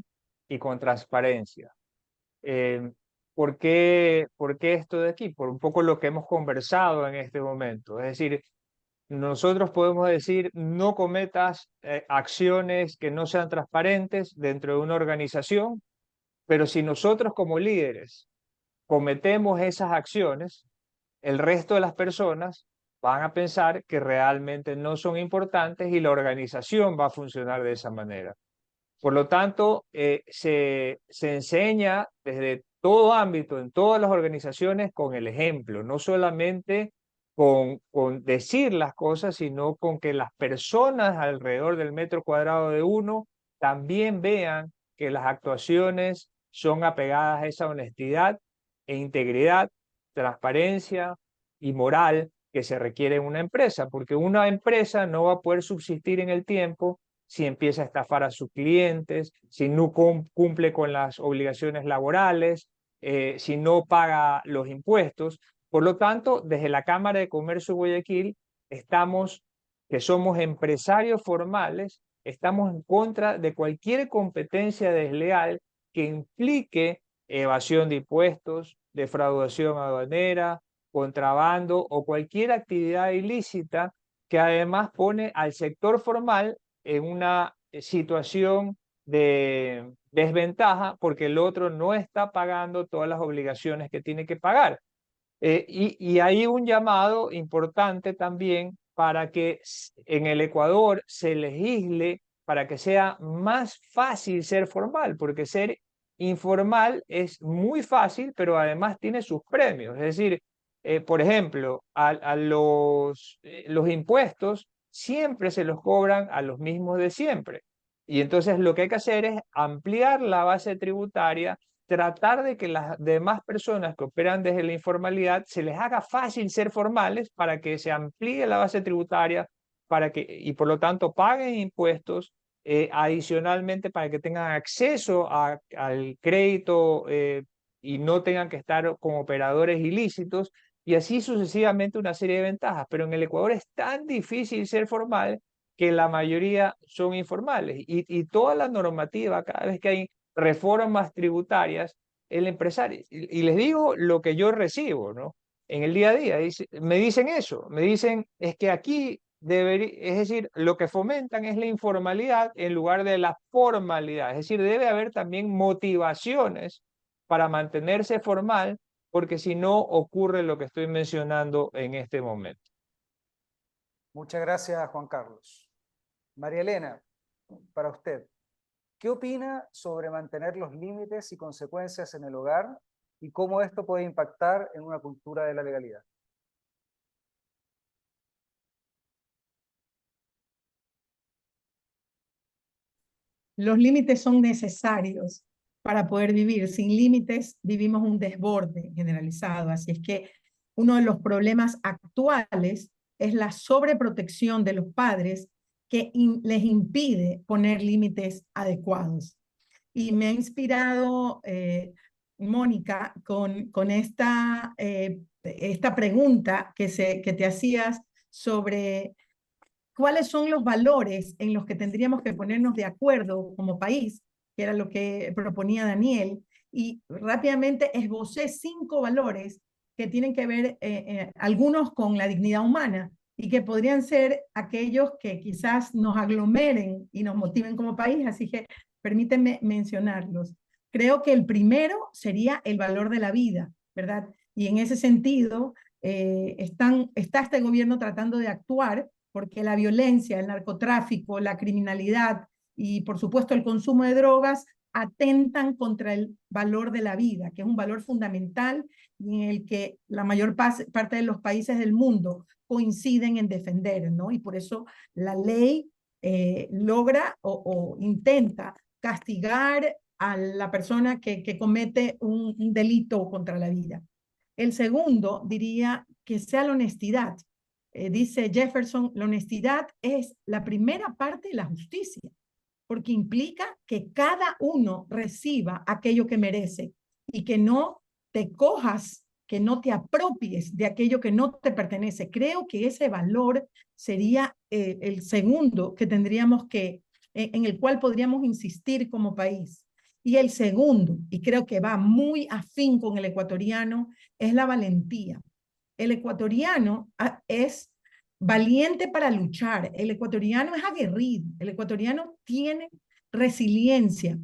y con transparencia. ¿Por qué esto de aquí? Por un poco lo que hemos conversado en este momento. Es decir, nosotros podemos decir, no cometas acciones que no sean transparentes dentro de una organización, pero si nosotros como líderes cometemos esas acciones, el resto de las personas van a pensar que realmente no son importantes y la organización va a funcionar de esa manera. Por lo tanto, se enseña desde todo ámbito, en todas las organizaciones, con el ejemplo, no solamente con decir las cosas, sino con que las personas alrededor del metro cuadrado de uno también vean que las actuaciones son apegadas a esa honestidad e integridad, transparencia y moral que se requiere en una empresa, porque una empresa no va a poder subsistir en el tiempo si empieza a estafar a sus clientes, si no cumple con las obligaciones laborales, si no paga los impuestos. Por lo tanto, desde la Cámara de Comercio de Guayaquil estamos, que somos empresarios formales, estamos en contra de cualquier competencia desleal que implique evasión de impuestos, defraudación aduanera, contrabando o cualquier actividad ilícita que además pone al sector formal en una situación de desventaja porque el otro no está pagando todas las obligaciones que tiene que pagar. Y hay un llamado importante también para que en el Ecuador se legisle para que sea más fácil ser formal, porque ser informal es muy fácil, pero además tiene sus premios. Es decir, por ejemplo, a los impuestos siempre se los cobran a los mismos de siempre. Y entonces lo que hay que hacer es ampliar la base tributaria, tratar de que las demás personas que operan desde la informalidad se les haga fácil ser formales para que se amplíe la base tributaria y por lo tanto paguen impuestos adicionalmente para que tengan acceso al crédito y no tengan que estar con operadores ilícitos y así sucesivamente una serie de ventajas. Pero en el Ecuador es tan difícil ser formal que la mayoría son informales y toda la normativa, cada vez que hay reformas tributarias, el empresario, y les digo lo que yo recibo, ¿no? En el día a día, me dicen eso, me dicen, es que aquí es decir, lo que fomentan es la informalidad en lugar de la formalidad. Es decir, debe haber también motivaciones para mantenerse formal, porque si no ocurre lo que estoy mencionando en este momento. Muchas gracias, Juan Carlos. María Elena, para usted, ¿qué opina sobre mantener los límites y consecuencias en el hogar y cómo esto puede impactar en una cultura de la legalidad? Los límites son necesarios para poder vivir. Sin límites vivimos un desborde generalizado. Así es que uno de los problemas actuales es la sobreprotección de los padres que les impide poner límites adecuados. Y me ha inspirado, Mónica, con esta pregunta que te hacías sobre cuáles son los valores en los que tendríamos que ponernos de acuerdo como país, que era lo que proponía Daniel, y rápidamente esbocé 5 valores que tienen que ver algunos con la dignidad humana y que podrían ser aquellos que quizás nos aglomeren y nos motiven como país, así que permítanme mencionarlos. Creo que el primero sería el valor de la vida, ¿verdad? Y en ese sentido, está este gobierno tratando de actuar porque la violencia, el narcotráfico, la criminalidad y por supuesto el consumo de drogas atentan contra el valor de la vida, que es un valor fundamental y en el que la mayor parte de los países del mundo coinciden en defender, ¿no? Y por eso la ley logra o intenta castigar a la persona que comete un delito contra la vida. El segundo diría que sea la honestidad. Dice Jefferson, la honestidad es la primera parte de la justicia, porque implica que cada uno reciba aquello que merece y que no te cojas, que no te apropies de aquello que no te pertenece. Creo que ese valor sería el segundo que tendríamos en el cual podríamos insistir como país. Y el segundo, y creo que va muy afín con el ecuatoriano, es la valentía. El ecuatoriano es valiente para luchar, el ecuatoriano es aguerrido, el ecuatoriano tiene resiliencia.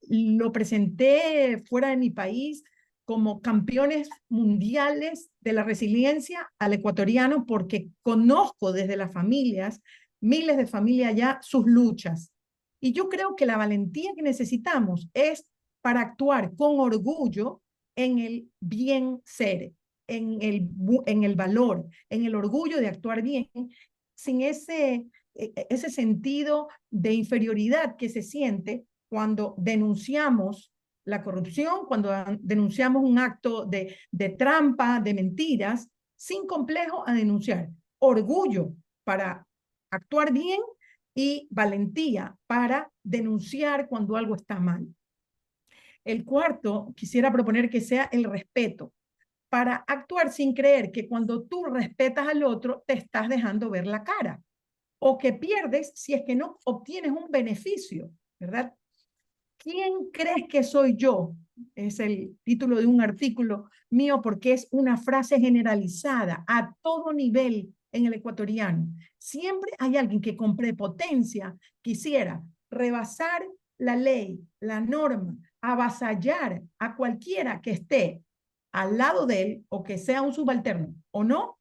Lo presenté fuera de mi país como campeones mundiales de la resiliencia al ecuatoriano porque conozco desde las familias, miles de familias ya, sus luchas. Y yo creo que la valentía que necesitamos es para actuar con orgullo en el bien ser, en el valor, en el orgullo de actuar bien, sin ese sentido de inferioridad que se siente cuando denunciamos la corrupción, cuando denunciamos un acto de trampa, de mentiras, sin complejo a denunciar. Orgullo para actuar bien y valentía para denunciar cuando algo está mal. El cuarto, quisiera proponer que sea el respeto, para actuar sin creer que cuando tú respetas al otro te estás dejando ver la cara o que pierdes si es que no obtienes un beneficio, ¿verdad? ¿Quién crees que soy yo? Es el título de un artículo mío porque es una frase generalizada a todo nivel en el ecuatoriano. Siempre hay alguien que con prepotencia quisiera rebasar la ley, la norma, avasallar a cualquiera que esté al lado de él o que sea un subalterno o no,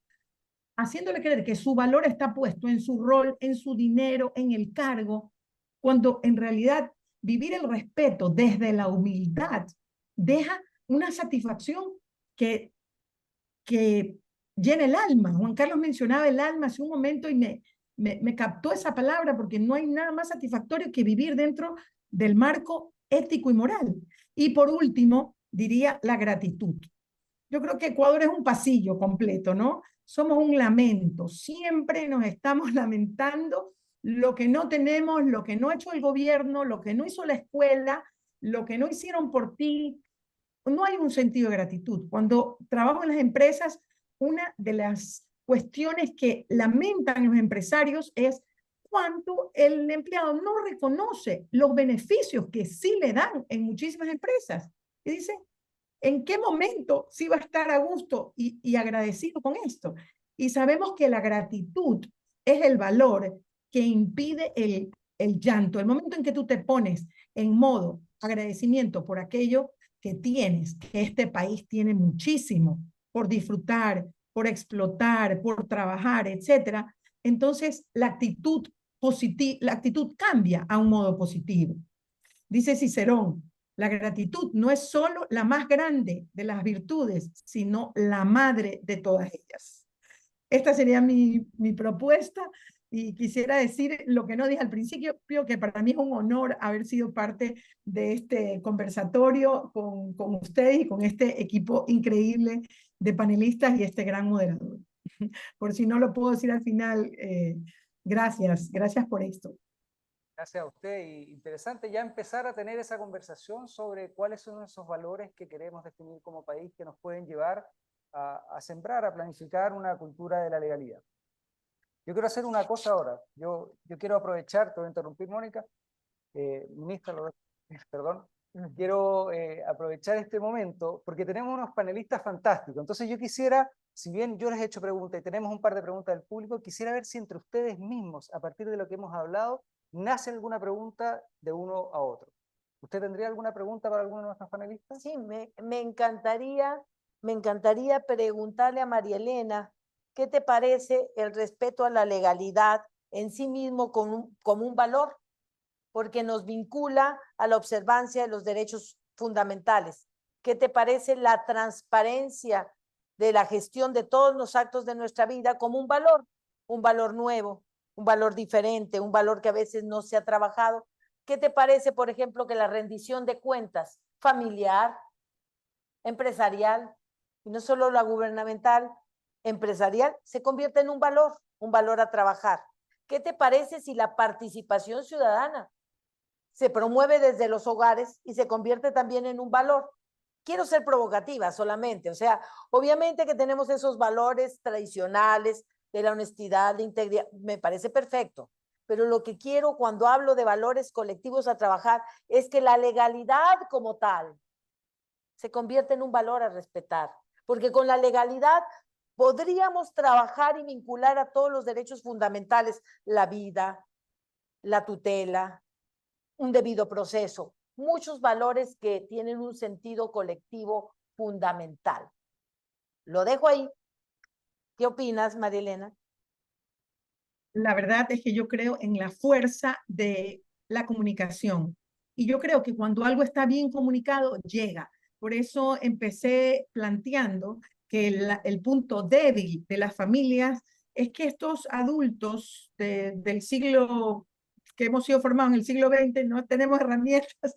haciéndole creer que su valor está puesto en su rol, en su dinero, en el cargo, cuando en realidad vivir el respeto desde la humildad deja una satisfacción que llena el alma. Juan Carlos mencionaba el alma hace un momento y me captó esa palabra porque no hay nada más satisfactorio que vivir dentro del marco ético y moral. Y por último, diría la gratitud. Yo creo que Ecuador es un pasillo completo, ¿no? Somos un lamento. Siempre nos estamos lamentando lo que no tenemos, lo que no ha hecho el gobierno, lo que no hizo la escuela, lo que no hicieron por ti. No hay un sentido de gratitud. Cuando trabajo en las empresas, una de las cuestiones que lamentan los empresarios es cuánto el empleado no reconoce los beneficios que sí le dan en muchísimas empresas. Y dice, ¿en qué momento sí va a estar a gusto y agradecido con esto? Y sabemos que la gratitud es el valor que impide el llanto. El momento en que tú te pones en modo agradecimiento por aquello que tienes, que este país tiene muchísimo por disfrutar, por explotar, por trabajar, etcétera, entonces la actitud cambia a un modo positivo. Dice Cicerón, la gratitud no es solo la más grande de las virtudes, sino la madre de todas ellas. Esta sería mi propuesta y quisiera decir lo que no dije al principio, que para mí es un honor haber sido parte de este conversatorio con ustedes y con este equipo increíble de panelistas y este gran moderador. Por si no lo puedo decir al final, gracias por esto. Gracias a usted. Y interesante ya empezar a tener esa conversación sobre cuáles son esos valores que queremos definir como país que nos pueden llevar a sembrar, a planificar una cultura de la legalidad. Yo quiero hacer una cosa ahora. Yo quiero aprovechar, te voy a interrumpir, Mónica, ministra, perdón. Quiero aprovechar este momento porque tenemos unos panelistas fantásticos. Entonces yo quisiera, si bien yo les he hecho preguntas y tenemos un par de preguntas del público, quisiera ver si entre ustedes mismos, a partir de lo que hemos hablado, nace alguna pregunta de uno a otro. ¿Usted tendría alguna pregunta para alguno de nuestros panelistas? Sí, me encantaría preguntarle a María Elena, ¿qué te parece el respeto a la legalidad en sí mismo como un valor? Porque nos vincula a la observancia de los derechos fundamentales. ¿Qué te parece la transparencia de la gestión de todos los actos de nuestra vida como un valor nuevo, un valor diferente, un valor que a veces no se ha trabajado? ¿Qué te parece, por ejemplo, que la rendición de cuentas familiar, empresarial, y no solo la gubernamental, empresarial, se convierte en un valor a trabajar? ¿Qué te parece si la participación ciudadana se promueve desde los hogares y se convierte también en un valor? Quiero ser provocativa solamente, o sea, obviamente que tenemos esos valores tradicionales de la honestidad, de integridad, me parece perfecto, pero lo que quiero cuando hablo de valores colectivos a trabajar es que la legalidad como tal se convierte en un valor a respetar, porque con la legalidad podríamos trabajar y vincular a todos los derechos fundamentales, la vida, la tutela, un debido proceso, muchos valores que tienen un sentido colectivo fundamental. Lo dejo ahí. ¿Qué opinas, María Elena? La verdad es que yo creo en la fuerza de la comunicación. Y yo creo que cuando algo está bien comunicado, llega. Por eso empecé planteando que el punto débil de las familias es que estos adultos del siglo, que hemos sido formados en el siglo XX, no tenemos herramientas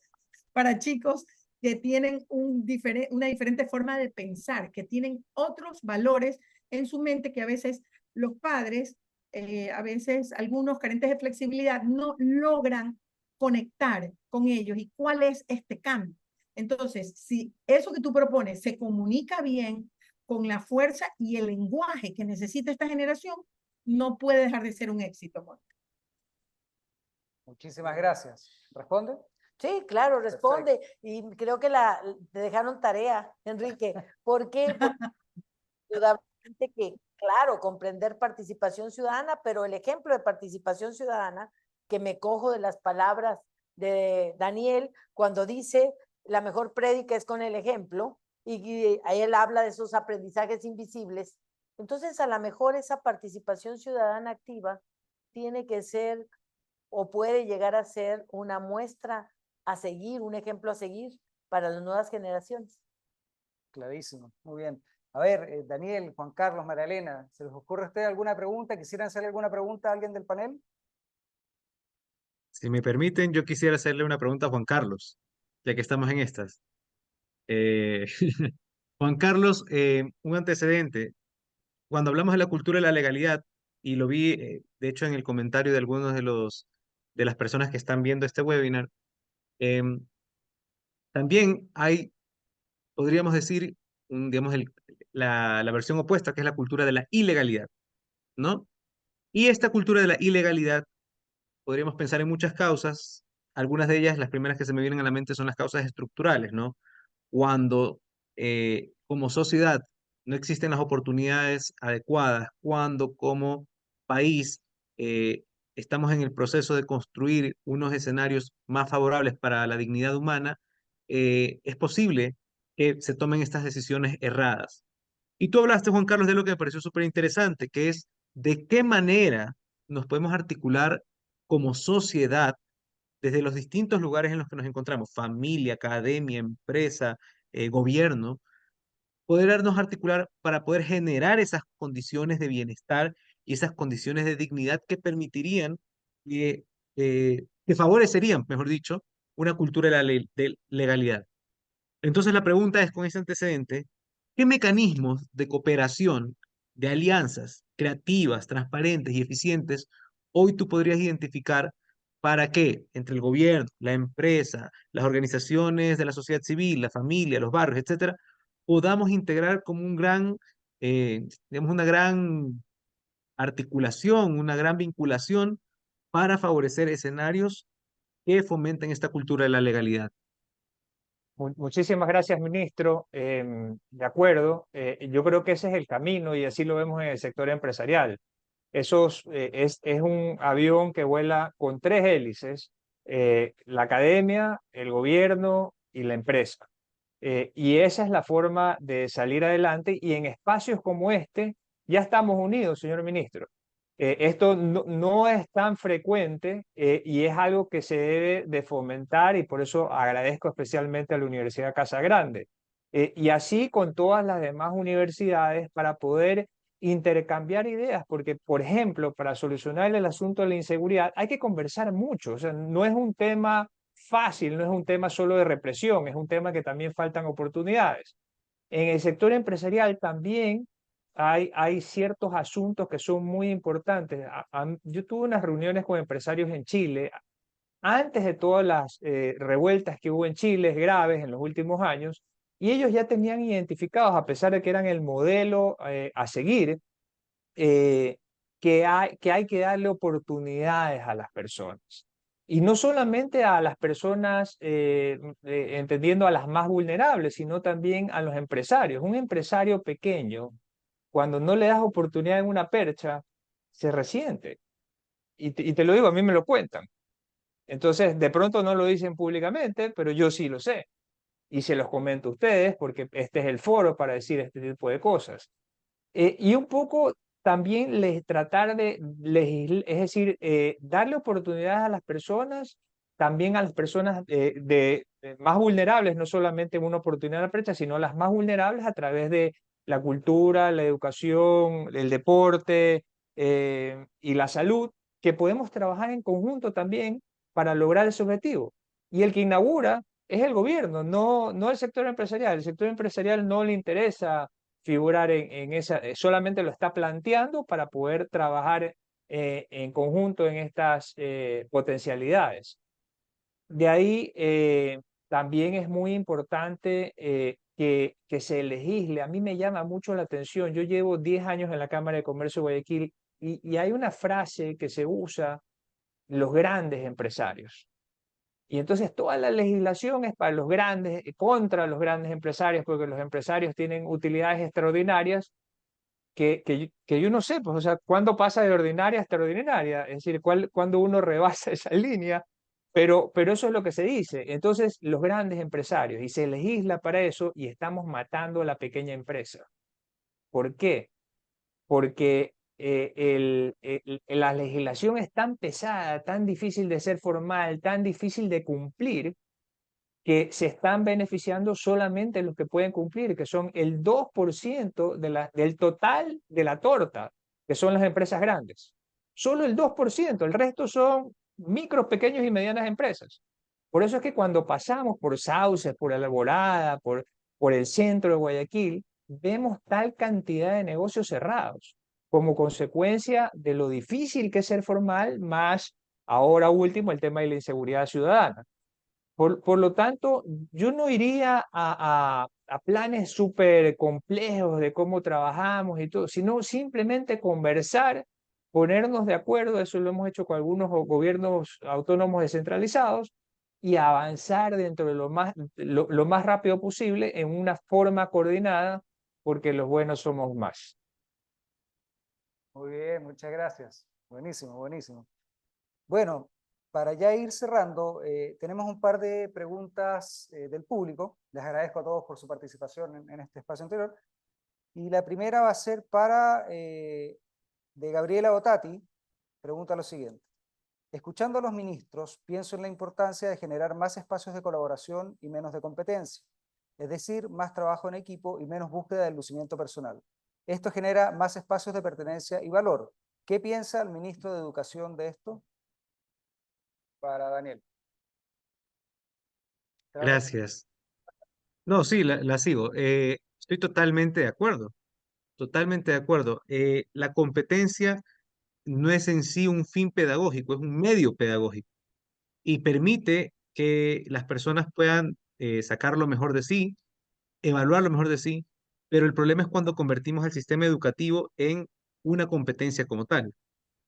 para chicos que tienen una diferente forma de pensar, que tienen otros valores en su mente que a veces los padres, a veces algunos carentes de flexibilidad, no logran conectar con ellos. ¿Y cuál es este cambio? Entonces, si eso que tú propones se comunica bien con la fuerza y el lenguaje que necesita esta generación, no puede dejar de ser un éxito. Muchísimas gracias. ¿Responde? Sí, claro, responde. Perfecto. Y creo que te dejaron tarea, Enrique. ¿Por qué? Porque que, claro, comprender participación ciudadana, pero el ejemplo de participación ciudadana, que me cojo de las palabras de Daniel, cuando dice, la mejor prédica es con el ejemplo, y ahí él habla de esos aprendizajes invisibles. Entonces, a lo mejor esa participación ciudadana activa tiene que ser o puede llegar a ser una muestra a seguir, un ejemplo a seguir para las nuevas generaciones. Clarísimo, muy bien. A ver, Daniel, Juan Carlos, María Elena, ¿se les ocurre a ustedes alguna pregunta? ¿Quisieran hacerle alguna pregunta a alguien del panel? Si me permiten, yo quisiera hacerle una pregunta a Juan Carlos, ya que estamos en estas. Juan Carlos, un antecedente. Cuando hablamos de la cultura de la legalidad, y lo vi, de hecho, en el comentario de algunos de las personas que están viendo este webinar, también hay, podríamos decir, digamos, la versión opuesta, que es la cultura de la ilegalidad, ¿no? Y esta cultura de la ilegalidad, podríamos pensar en muchas causas. Algunas de ellas, las primeras que se me vienen a la mente son las causas estructurales, ¿no? Cuando como sociedad no existen las oportunidades adecuadas, cuando como país estamos en el proceso de construir unos escenarios más favorables para la dignidad humana, es posible que se tomen estas decisiones erradas. Y tú hablaste, Juan Carlos, de lo que me pareció súper interesante, que es de qué manera nos podemos articular como sociedad desde los distintos lugares en los que nos encontramos, familia, academia, empresa, gobierno, podernos articular para poder generar esas condiciones de bienestar y esas condiciones de dignidad que permitirían, que favorecerían, mejor dicho, una cultura de legalidad. Entonces la pregunta es, con ese antecedente, ¿qué mecanismos de cooperación, de alianzas creativas, transparentes y eficientes hoy tú podrías identificar para que entre el gobierno, la empresa, las organizaciones de la sociedad civil, la familia, los barrios, etcétera, podamos integrar como un gran, digamos, una gran articulación, una gran vinculación para favorecer escenarios que fomenten esta cultura de la legalidad? Muchísimas gracias, ministro. De acuerdo, yo creo que ese es el camino y así lo vemos en el sector empresarial. Es un avión que vuela con tres hélices, la academia, el gobierno y la empresa. Y esa es la forma de salir adelante y en espacios como este ya estamos unidos, señor ministro. Esto no es tan frecuente y es algo que se debe de fomentar y por eso agradezco especialmente a la Universidad Casa Grande. Y así con todas las demás universidades para poder intercambiar ideas, porque por ejemplo, para solucionar el asunto de la inseguridad hay que conversar mucho, o sea, no es un tema fácil, no es un tema solo de represión, es un tema que también faltan oportunidades. En el sector empresarial también hay ciertos asuntos que son muy importantes. Yo tuve unas reuniones con empresarios en Chile antes de todas las revueltas que hubo en Chile, graves en los últimos años, y ellos ya tenían identificados, a pesar de que eran el modelo a seguir, que hay que darle oportunidades a las personas. Y no solamente a las personas, entendiendo a las más vulnerables, sino también a los empresarios. Un empresario pequeño, cuando no le das oportunidad en una percha, se resiente. Y te lo digo, a mí me lo cuentan. Entonces, de pronto no lo dicen públicamente, pero yo sí lo sé. Y se los comento a ustedes porque este es el foro para decir este tipo de cosas. Y un poco también tratar de legislar, es decir, darle oportunidades a las personas, también a las personas más vulnerables, no solamente una oportunidad a la brecha, sino las más vulnerables a través de la cultura, la educación, el deporte y la salud, que podemos trabajar en conjunto también para lograr ese objetivo. Y el que inaugura es el gobierno, no el sector empresarial. El sector empresarial no le interesa figurar en esa, solamente lo está planteando para poder trabajar en conjunto en estas potencialidades. De ahí también es muy importante que se legisle. A mí me llama mucho la atención. Yo llevo 10 años en la Cámara de Comercio de Guayaquil y hay una frase que se usa, los grandes empresarios. Y entonces toda la legislación es para los grandes, contra los grandes empresarios, porque los empresarios tienen utilidades extraordinarias que yo no sé, pues, o sea, ¿cuándo pasa de ordinaria a extraordinaria? Es decir, ¿cuándo uno rebasa esa línea? Pero eso es lo que se dice. Entonces, los grandes empresarios, y se legisla para eso, y estamos matando a la pequeña empresa. ¿Por qué? Porque la legislación es tan pesada, tan difícil de ser formal, tan difícil de cumplir, que se están beneficiando solamente los que pueden cumplir, que son el 2% del total de la torta, que son las empresas grandes. Solo el 2%, el resto son micros, pequeños y medianas empresas. Por eso es que cuando pasamos por Sauces, por Alborada, por el centro de Guayaquil, vemos tal cantidad de negocios cerrados como consecuencia de lo difícil que es ser formal, más ahora último el tema de la inseguridad ciudadana. Por lo tanto, yo no iría a planes súper complejos de cómo trabajamos y todo, sino simplemente conversar, ponernos de acuerdo, eso lo hemos hecho con algunos gobiernos autónomos descentralizados, y avanzar dentro de lo más rápido posible en una forma coordinada, porque los buenos somos más. Muy bien, muchas gracias. Buenísimo, buenísimo. Bueno, para ya ir cerrando, tenemos un par de preguntas del público. Les agradezco a todos por su participación en este espacio anterior. Y la primera va a ser de Gabriela Botati. Pregunta lo siguiente. Escuchando a los ministros, pienso en la importancia de generar más espacios de colaboración y menos de competencia. Es decir, más trabajo en equipo y menos búsqueda del lucimiento personal. Esto genera más espacios de pertenencia y valor. ¿Qué piensa el ministro de Educación de esto? Para Daniel. Gracias. No, sí, la sigo. Estoy totalmente de acuerdo, totalmente de acuerdo. La competencia no es en sí un fin pedagógico, es un medio pedagógico y permite que las personas puedan sacar lo mejor de sí, evaluar lo mejor de sí, pero el problema es cuando convertimos el sistema educativo en una competencia como tal.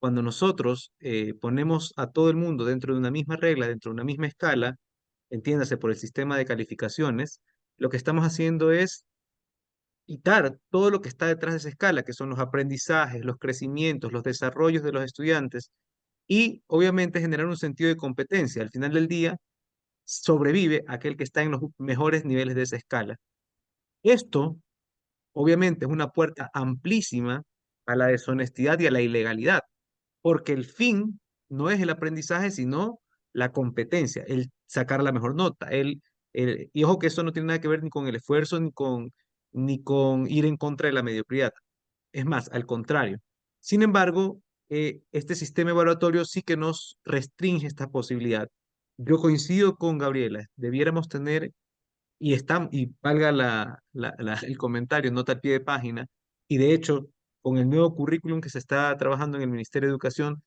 Cuando nosotros ponemos a todo el mundo dentro de una misma regla, dentro de una misma escala, entiéndase por el sistema de calificaciones, lo que estamos haciendo es quitar todo lo que está detrás de esa escala, que son los aprendizajes, los crecimientos, los desarrollos de los estudiantes, y obviamente generar un sentido de competencia. Al final del día, sobrevive aquel que está en los mejores niveles de esa escala. Esto, obviamente, es una puerta amplísima a la deshonestidad y a la ilegalidad, porque el fin no es el aprendizaje, sino la competencia, el sacar la mejor nota. Y ojo que eso no tiene nada que ver ni con el esfuerzo, ni con ir en contra de la mediocridad. Es más, al contrario. Sin embargo, este sistema evaluatorio sí que nos restringe esta posibilidad. Yo coincido con Gabriela, debiéramos tener y valga el comentario, nota al pie de página, y de hecho, con el nuevo currículum que se está trabajando en el Ministerio de Educación,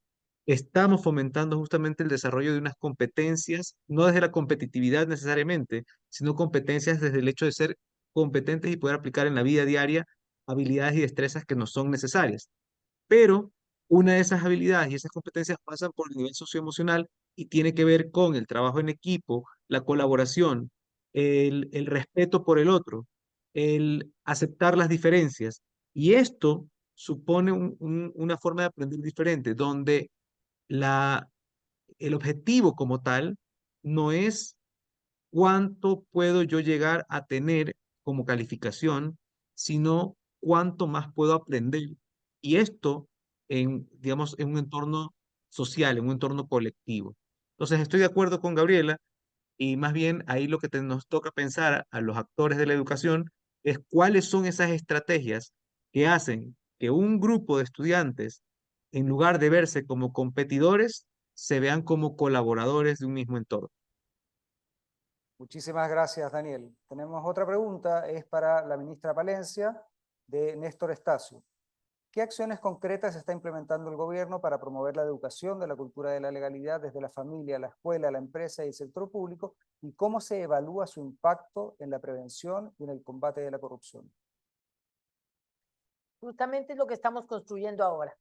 estamos fomentando justamente el desarrollo de unas competencias, no desde la competitividad necesariamente, sino competencias desde el hecho de ser competentes y poder aplicar en la vida diaria habilidades y destrezas que nos son necesarias. Pero una de esas habilidades y esas competencias pasan por el nivel socioemocional y tiene que ver con el trabajo en equipo, la colaboración, el respeto por el otro, el aceptar las diferencias. Y esto supone una forma de aprender diferente, donde la, el objetivo como tal no es cuánto puedo yo llegar a tener como calificación, sino cuánto más puedo aprender. Y esto digamos, en un entorno social, en un entorno colectivo. Entonces, estoy de acuerdo con Gabriela y más bien ahí lo que nos toca pensar a los actores de la educación es cuáles son esas estrategias que hacen que un grupo de estudiantes, en lugar de verse como competidores, se vean como colaboradores de un mismo entorno. Muchísimas gracias, Daniel. Tenemos otra pregunta, es para la ministra Palencia, de Néstor Estacio. ¿Qué acciones concretas está implementando el gobierno para promover la educación de la cultura de la legalidad desde la familia, la escuela, la empresa y el sector público? ¿Y cómo se evalúa su impacto en la prevención y en el combate de la corrupción? Justamente es lo que estamos construyendo ahora.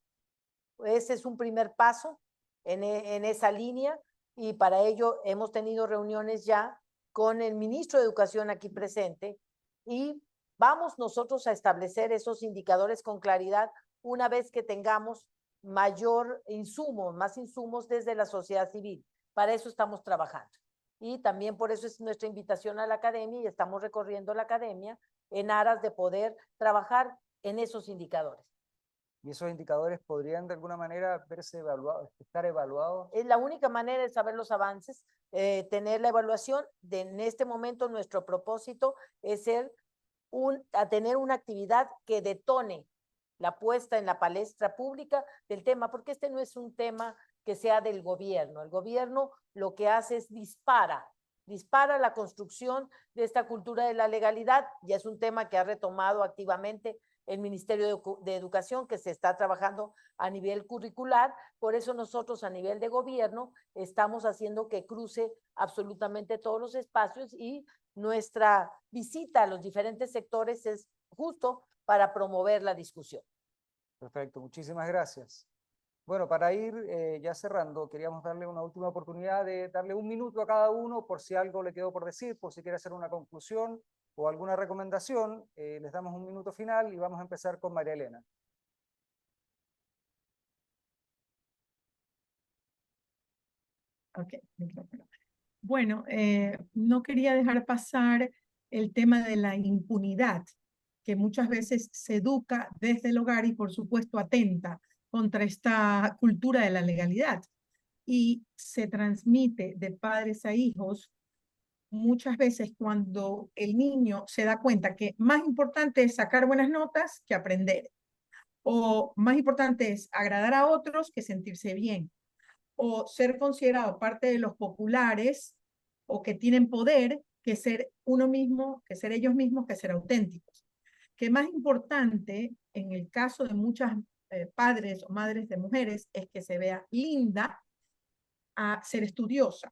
Ese es un primer paso en esa línea y para ello hemos tenido reuniones ya con el ministro de Educación aquí presente y vamos nosotros a establecer esos indicadores con claridad una vez que tengamos mayor insumos, más insumos desde la sociedad civil. Para eso estamos trabajando. Y también por eso es nuestra invitación a la academia y estamos recorriendo la academia en aras de poder trabajar en esos indicadores. ¿Y esos indicadores podrían de alguna manera estar evaluados? Es la única manera de saber los avances, tener la evaluación. En este momento nuestro propósito es tener una actividad que detone la puesta en la palestra pública del tema, porque este no es un tema que sea del gobierno. El gobierno lo que hace es dispara la construcción de esta cultura de la legalidad, y es un tema que ha retomado activamente el Ministerio de Educación, que se está trabajando a nivel curricular. Por eso nosotros a nivel de gobierno estamos haciendo que cruce absolutamente todos los espacios y nuestra visita a los diferentes sectores es justo para promover la discusión. Perfecto, muchísimas gracias. Bueno, para ir ya cerrando, queríamos darle una última oportunidad de darle un minuto a cada uno por si algo le quedó por decir, por si quiere hacer una conclusión o alguna recomendación. Les damos un minuto final y vamos a empezar con María Elena. Ok, micrófono. Bueno, no quería dejar pasar el tema de la impunidad, que muchas veces se educa desde el hogar y por supuesto atenta contra esta cultura de la legalidad y se transmite de padres a hijos muchas veces cuando el niño se da cuenta que más importante es sacar buenas notas que aprender, o más importante es agradar a otros que sentirse bien, o ser considerado parte de los populares o que tienen poder que ser uno mismo, que ser ellos mismos, que ser auténticos. Que más importante en el caso de muchas padres o madres de mujeres es que se vea linda a ser estudiosa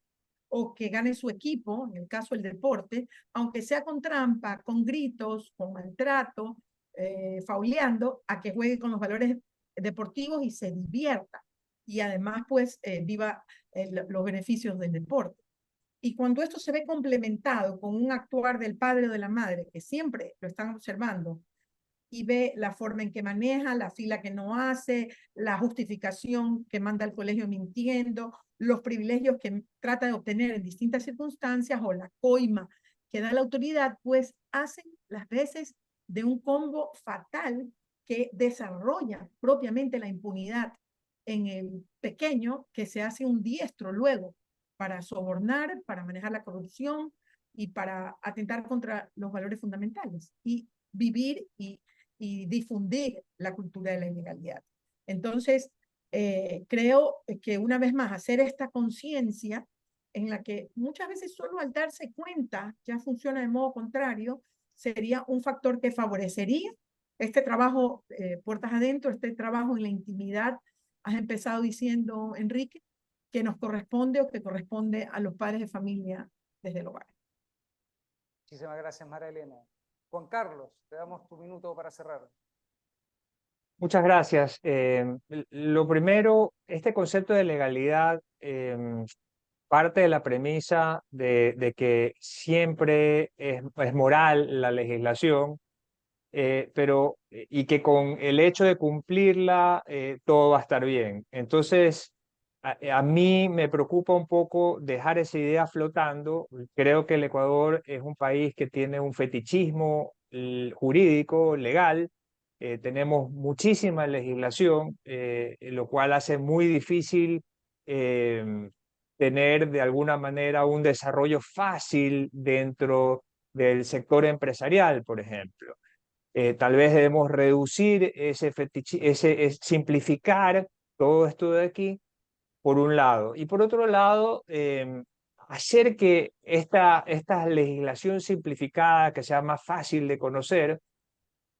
o que gane su equipo, en el caso del deporte, aunque sea con trampa, con gritos, con maltrato, fauleando, a que juegue con los valores deportivos y se divierta. Y además, pues, viva los beneficios del deporte. Y cuando esto se ve complementado con un actuar del padre o de la madre, que siempre lo están observando, y ve la forma en que maneja, la fila que no hace, la justificación que manda al colegio mintiendo, los privilegios que trata de obtener en distintas circunstancias o la coima que da la autoridad, pues hacen las veces de un combo fatal que desarrolla propiamente la impunidad en el pequeño, que se hace un diestro luego para sobornar, para manejar la corrupción y para atentar contra los valores fundamentales y vivir y difundir la cultura de la ilegalidad. Entonces, creo que una vez más hacer esta conciencia en la que muchas veces solo al darse cuenta ya funciona de modo contrario, sería un factor que favorecería este trabajo puertas adentro, este trabajo en la intimidad. Has empezado diciendo, Enrique, que nos corresponde o que corresponde a los padres de familia desde el hogar. Muchísimas gracias, María Elena. Juan Carlos, te damos tu minuto para cerrar. Muchas gracias. Lo primero, este concepto de legalidad parte de la premisa de que siempre es moral la legislación, y que con el hecho de cumplirla todo va a estar bien. Entonces, a mí me preocupa un poco dejar esa idea flotando. Creo que el Ecuador es un país que tiene un fetichismo jurídico, legal. Tenemos muchísima legislación, lo cual hace muy difícil tener de alguna manera un desarrollo fácil dentro del sector empresarial, por ejemplo. Tal vez debemos reducir simplificar todo esto de aquí, por un lado. Y por otro lado, hacer que esta legislación simplificada, que sea más fácil de conocer,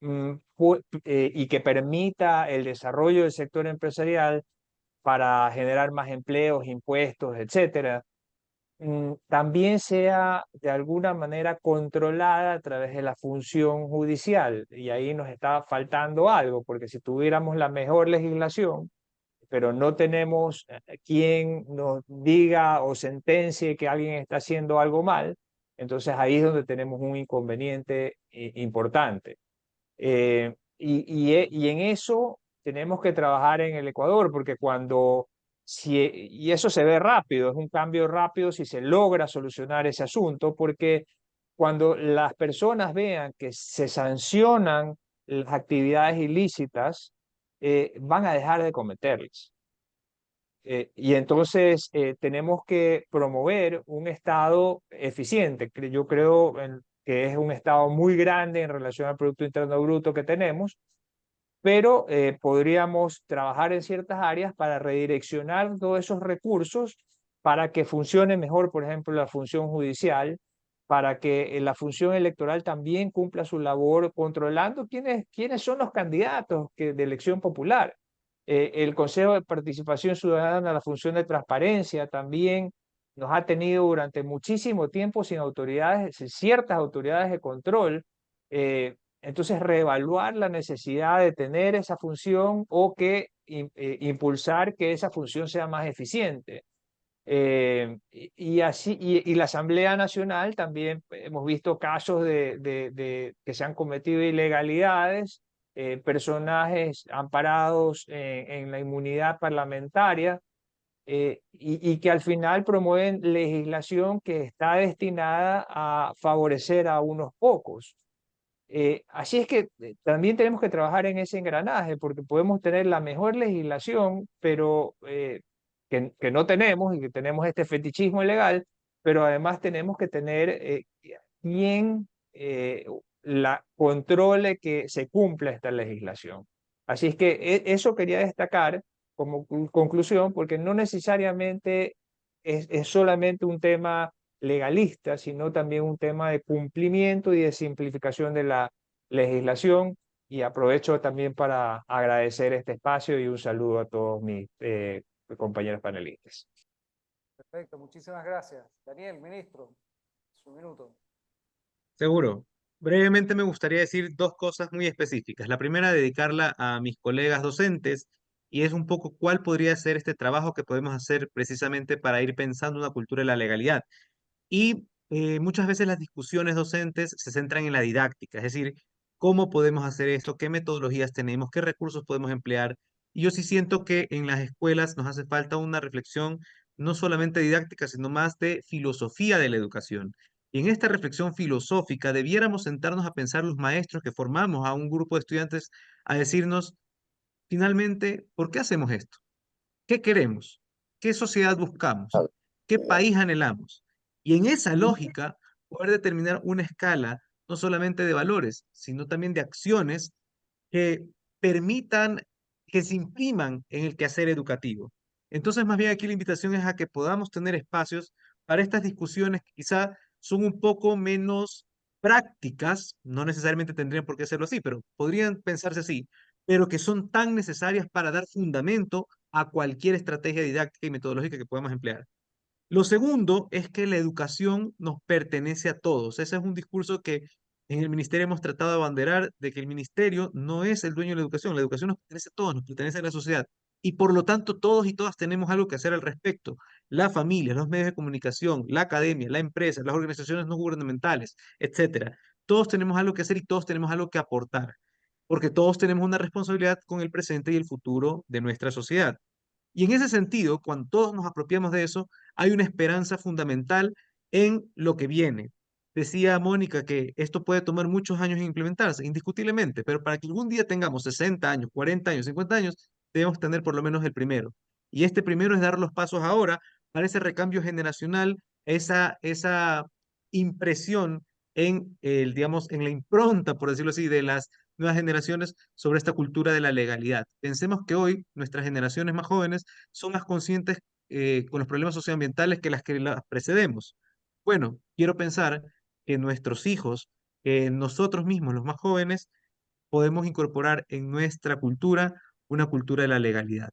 y que permita el desarrollo del sector empresarial para generar más empleos, impuestos, etcétera, también sea de alguna manera controlada a través de la función judicial. Y ahí nos está faltando algo, porque si tuviéramos la mejor legislación, pero no tenemos quien nos diga o sentencie que alguien está haciendo algo mal, entonces ahí es donde tenemos un inconveniente importante. Y en eso tenemos que trabajar en el Ecuador, porque y eso se ve rápido, es un cambio rápido si se logra solucionar ese asunto, porque cuando las personas vean que se sancionan las actividades ilícitas, van a dejar de cometerlas. Y entonces tenemos que promover un Estado eficiente. Yo creo que es un Estado muy grande en relación al Producto Interno Bruto que tenemos, pero podríamos trabajar en ciertas áreas para redireccionar todos esos recursos para que funcione mejor, por ejemplo, la función judicial, para que la función electoral también cumpla su labor controlando quiénes son los candidatos de elección popular. El Consejo de Participación Ciudadana, la función de transparencia también nos ha tenido durante muchísimo tiempo sin ciertas autoridades de control. Entonces, reevaluar la necesidad de tener esa función o impulsar que esa función sea más eficiente. Y la Asamblea Nacional también hemos visto casos que se han cometido ilegalidades, personajes amparados en la inmunidad parlamentaria, y que al final promueven legislación que está destinada a favorecer a unos pocos. Así es que también tenemos que trabajar en ese engranaje, porque podemos tener la mejor legislación, pero que no tenemos, y que tenemos este fetichismo legal, pero además tenemos que tener quien la controle que se cumpla esta legislación. Así es que eso quería destacar como conclusión, porque no necesariamente es solamente un tema legalista, sino también un tema de cumplimiento y de simplificación de la legislación. Y aprovecho también para agradecer este espacio y un saludo a todos mis compañeros panelistas. Perfecto, muchísimas gracias. Daniel, ministro, su minuto. Seguro. Brevemente me gustaría decir dos cosas muy específicas. La primera, dedicarla a mis colegas docentes, y es un poco cuál podría ser este trabajo que podemos hacer precisamente para ir pensando una cultura de la legalidad. Y muchas veces las discusiones docentes se centran en la didáctica, es decir, cómo podemos hacer esto, qué metodologías tenemos, qué recursos podemos emplear. Y yo sí siento que en las escuelas nos hace falta una reflexión no solamente didáctica, sino más de filosofía de la educación. Y en esta reflexión filosófica debiéramos sentarnos a pensar los maestros que formamos a un grupo de estudiantes a decirnos, finalmente, ¿por qué hacemos esto? ¿Qué queremos? ¿Qué sociedad buscamos? ¿Qué país anhelamos? Y en esa lógica, poder determinar una escala no solamente de valores, sino también de acciones que permitan que se impriman en el quehacer educativo. Entonces, más bien aquí la invitación es a que podamos tener espacios para estas discusiones que quizá son un poco menos prácticas, no necesariamente tendrían por qué hacerlo así, pero podrían pensarse así, pero que son tan necesarias para dar fundamento a cualquier estrategia didáctica y metodológica que podamos emplear. Lo segundo es que la educación nos pertenece a todos. Ese es un discurso que en el ministerio hemos tratado de abanderar, de que el ministerio no es el dueño de la educación nos pertenece a todos, nos pertenece a la sociedad. Y por lo tanto, todos y todas tenemos algo que hacer al respecto. La familia, los medios de comunicación, la academia, la empresa, las organizaciones no gubernamentales, etcétera. Todos tenemos algo que hacer y todos tenemos algo que aportar, porque todos tenemos una responsabilidad con el presente y el futuro de nuestra sociedad. Y en ese sentido, cuando todos nos apropiamos de eso, hay una esperanza fundamental en lo que viene. Decía Mónica que esto puede tomar muchos años en implementarse, indiscutiblemente, pero para que algún día tengamos 60 años, 40 años, 50 años, debemos tener por lo menos el primero. Y este primero es dar los pasos ahora para ese recambio generacional, esa impresión en el, digamos, en la impronta, por decirlo así, de las nuevas generaciones sobre esta cultura de la legalidad. Pensemos que hoy nuestras generaciones más jóvenes son más conscientes con los problemas socioambientales que las precedemos. Bueno, quiero pensar que nuestros hijos, que nosotros mismos, los más jóvenes, podemos incorporar en nuestra cultura una cultura de la legalidad.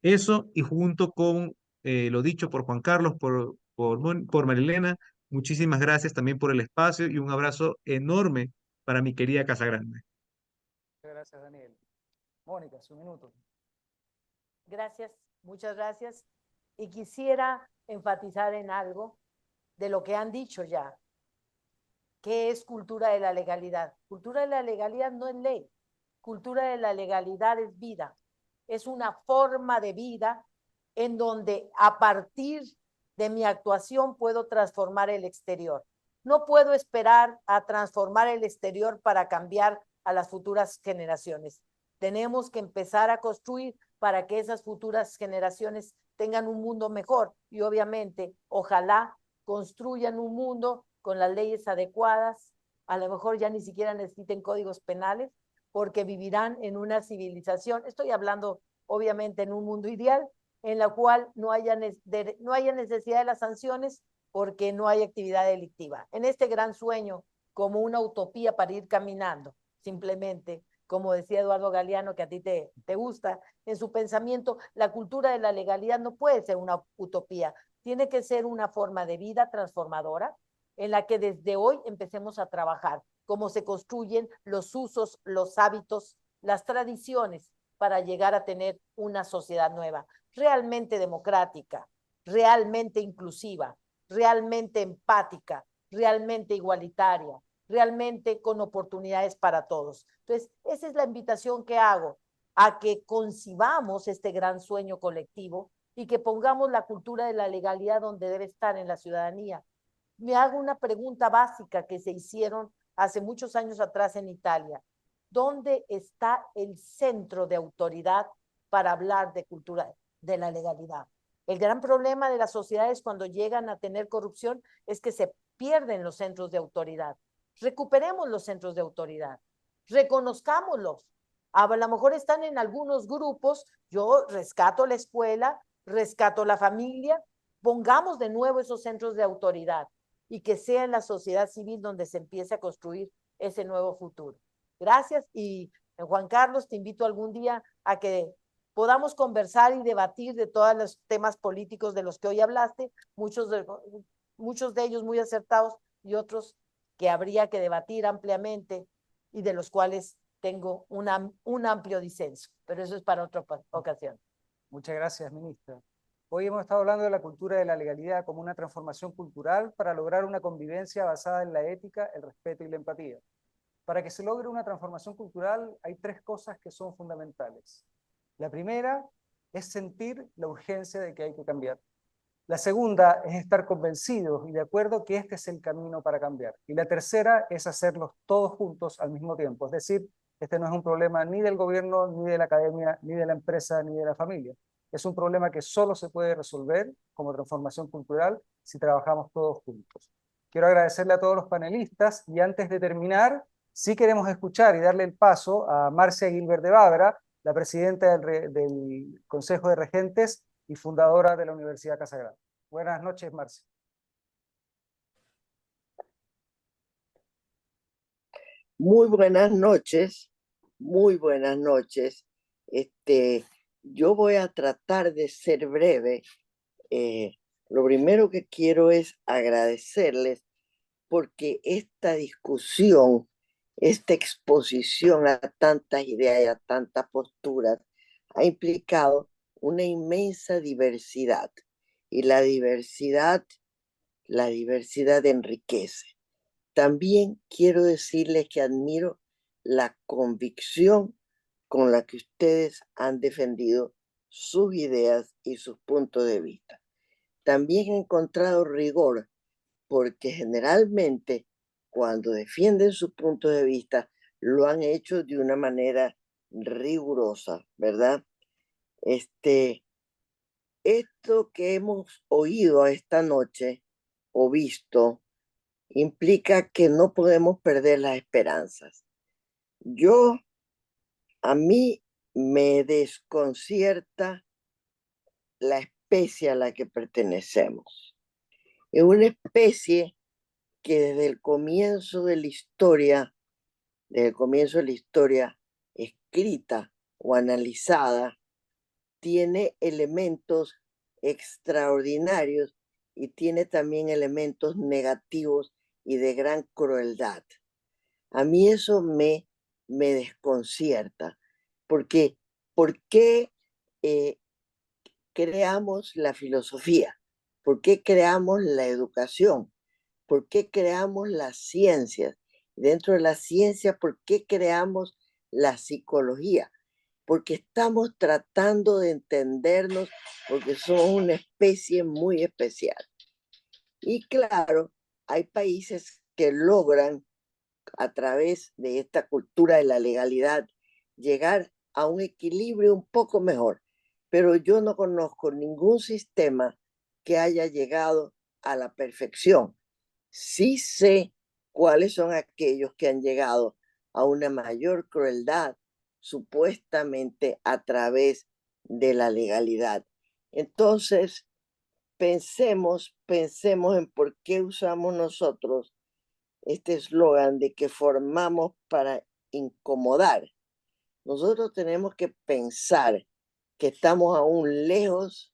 Eso y junto con lo dicho por Juan Carlos, por Marilena, muchísimas gracias también por el espacio y un abrazo enorme para mi querida Casa Grande. Muchas gracias, Daniel. Mónica, su minuto. Gracias, muchas gracias. Y quisiera enfatizar en algo de lo que han dicho ya. ¿Qué es cultura de la legalidad? Cultura de la legalidad no es ley. Cultura de la legalidad es vida. Es una forma de vida en donde a partir de mi actuación puedo transformar el exterior. No puedo esperar a transformar el exterior para cambiar a las futuras generaciones. Tenemos que empezar a construir para que esas futuras generaciones tengan un mundo mejor y obviamente, ojalá construyan un mundo con las leyes adecuadas, a lo mejor ya ni siquiera necesiten códigos penales, porque vivirán en una civilización, estoy hablando obviamente en un mundo ideal, en la cual no haya necesidad de las sanciones porque no hay actividad delictiva. En este gran sueño, como una utopía para ir caminando, simplemente, como decía Eduardo Galeano, que a ti te gusta, en su pensamiento, la cultura de la legalidad no puede ser una utopía, tiene que ser una forma de vida transformadora en la que desde hoy empecemos a trabajar cómo se construyen los usos, los hábitos, las tradiciones para llegar a tener una sociedad nueva, realmente democrática, realmente inclusiva, realmente empática, realmente igualitaria, realmente con oportunidades para todos. Entonces, esa es la invitación que hago, a que concibamos este gran sueño colectivo y que pongamos la cultura de la legalidad donde debe estar en la ciudadanía. Me hago una pregunta básica que se hicieron hace muchos años atrás en Italia. ¿Dónde está el centro de autoridad para hablar de cultura de la legalidad? El gran problema de las sociedades cuando llegan a tener corrupción es que se pierden los centros de autoridad. Recuperemos los centros de autoridad, reconozcámoslos. A lo mejor están en algunos grupos, yo rescato la escuela, rescato la familia, pongamos de nuevo esos centros de autoridad y que sea en la sociedad civil donde se empiece a construir ese nuevo futuro. Gracias y Juan Carlos, te invito algún día a que podamos conversar y debatir de todos los temas políticos de los que hoy hablaste, muchos de ellos muy acertados y otros que habría que debatir ampliamente y de los cuales tengo un amplio disenso, pero eso es para otra ocasión. Muchas gracias, ministra. Hoy hemos estado hablando de la cultura de la legalidad como una transformación cultural para lograr una convivencia basada en la ética, el respeto y la empatía. Para que se logre una transformación cultural hay 3 cosas que son fundamentales. La primera es sentir la urgencia de que hay que cambiar. La segunda es estar convencidos y de acuerdo que este es el camino para cambiar. Y la tercera es hacerlos todos juntos al mismo tiempo. Es decir, este no es un problema ni del gobierno, ni de la academia, ni de la empresa, ni de la familia. Es un problema que solo se puede resolver como transformación cultural si trabajamos todos juntos. Quiero agradecerle a todos los panelistas y antes de terminar, sí queremos escuchar y darle el paso a Marcia Gilbert de Babra, la presidenta del Consejo de Regentes y fundadora de la Universidad Casa Grande. Buenas noches, Marcia. Muy buenas noches, muy buenas noches. Yo voy a tratar de ser breve. Lo primero que quiero es agradecerles porque esta discusión, esta exposición a tantas ideas y a tantas posturas ha implicado una inmensa diversidad y la diversidad enriquece. También quiero decirles que admiro la convicción con la que ustedes han defendido sus ideas y sus puntos de vista. También he encontrado rigor porque generalmente cuando defienden su punto de vista lo han hecho de una manera rigurosa, ¿verdad? Esto que hemos oído esta noche o visto implica que no podemos perder las esperanzas. A mí me desconcierta la especie a la que pertenecemos. Es una especie que desde el comienzo de la historia escrita o analizada, tiene elementos extraordinarios y tiene también elementos negativos y de gran crueldad. A mí eso me desconcierta, porque ¿por qué creamos la filosofía? ¿Por qué creamos la educación? ¿Por qué creamos las ciencias? Dentro de la ciencia, ¿por qué creamos la psicología? Porque estamos tratando de entendernos, porque somos una especie muy especial. Y claro, hay países que logran, a través de esta cultura de la legalidad, llegar a un equilibrio un poco mejor. Pero yo no conozco ningún sistema que haya llegado a la perfección. Sí sé cuáles son aquellos que han llegado a una mayor crueldad, supuestamente a través de la legalidad. Entonces, pensemos en por qué usamos nosotros este eslogan de que formamos para incomodar. Nosotros tenemos que pensar que estamos aún lejos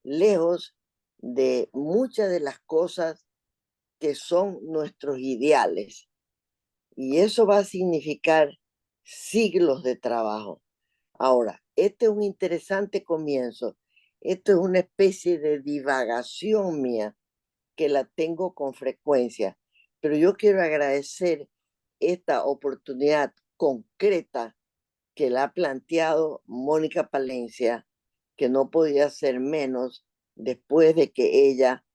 de muchas de las cosas que son nuestros ideales. Y eso va a significar siglos de trabajo. Ahora, este es un interesante comienzo. Esto es una especie de divagación mía que la tengo con frecuencia. Pero yo quiero agradecer esta oportunidad concreta que la ha planteado Mónica Palencia, que no podía ser menos después de que ella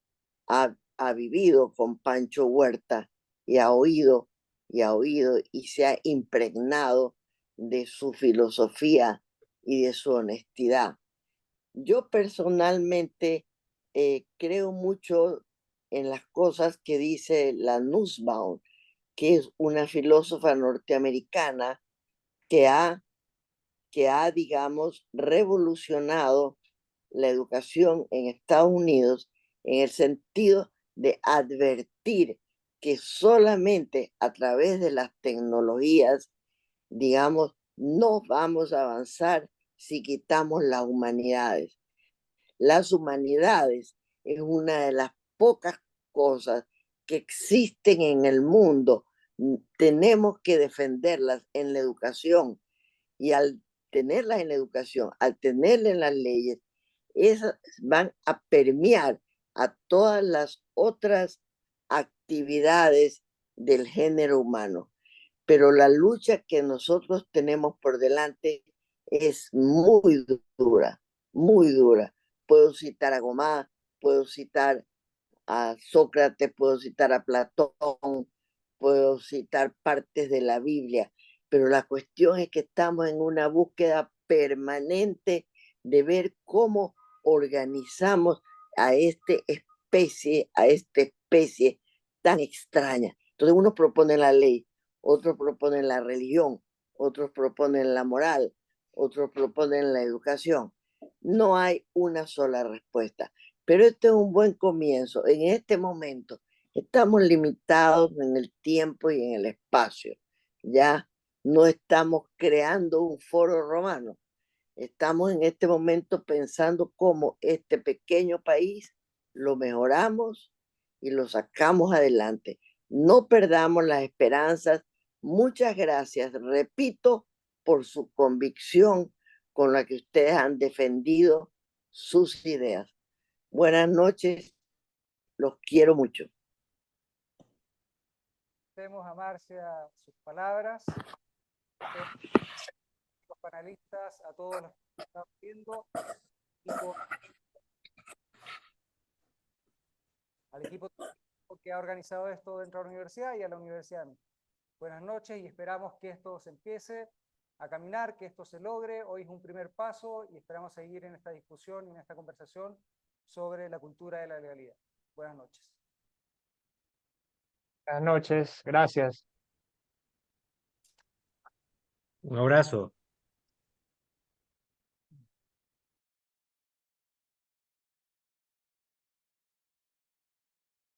ha vivido con Pancho Huerta y ha oído y se ha impregnado de su filosofía y de su honestidad. Yo personalmente creo mucho en las cosas que dice la Nussbaum, que es una filósofa norteamericana que ha, digamos, revolucionado la educación en Estados Unidos en el sentido de advertir que solamente a través de las tecnologías, digamos, no vamos a avanzar si quitamos las humanidades. Las humanidades es una de las pocas cosas que existen en el mundo. Tenemos que defenderlas en la educación, y al tenerlas en la educación, al tenerlas en las leyes, esas van a permear a todas las otras actividades del género humano. Pero la lucha que nosotros tenemos por delante es muy dura, muy dura. Puedo citar a Gomá, puedo citar a Sócrates, puedo citar a Platón, puedo citar partes de la Biblia, pero la cuestión es que estamos en una búsqueda permanente de ver cómo organizamos a esta especie tan extraña. Entonces unos proponen la ley, otros proponen la religión, otros proponen la moral, otros proponen la educación. No hay una sola respuesta, pero este es un buen comienzo. En este momento estamos limitados en el tiempo y en el espacio. Ya no estamos creando un foro romano. Estamos en este momento pensando cómo este pequeño país lo mejoramos y lo sacamos adelante. No perdamos las esperanzas. Muchas gracias, repito, por su convicción con la que ustedes han defendido sus ideas. Buenas noches, los quiero mucho. Agradecemos a Marcia sus palabras, los panelistas, a todos los que están viendo, al equipo que ha organizado esto dentro de la universidad y a la universidad. Buenas noches y esperamos que esto se empiece a caminar, que esto se logre. Hoy es un primer paso y esperamos seguir en esta discusión y en esta conversación sobre la cultura de la legalidad. Buenas noches. Buenas noches, gracias. Un abrazo.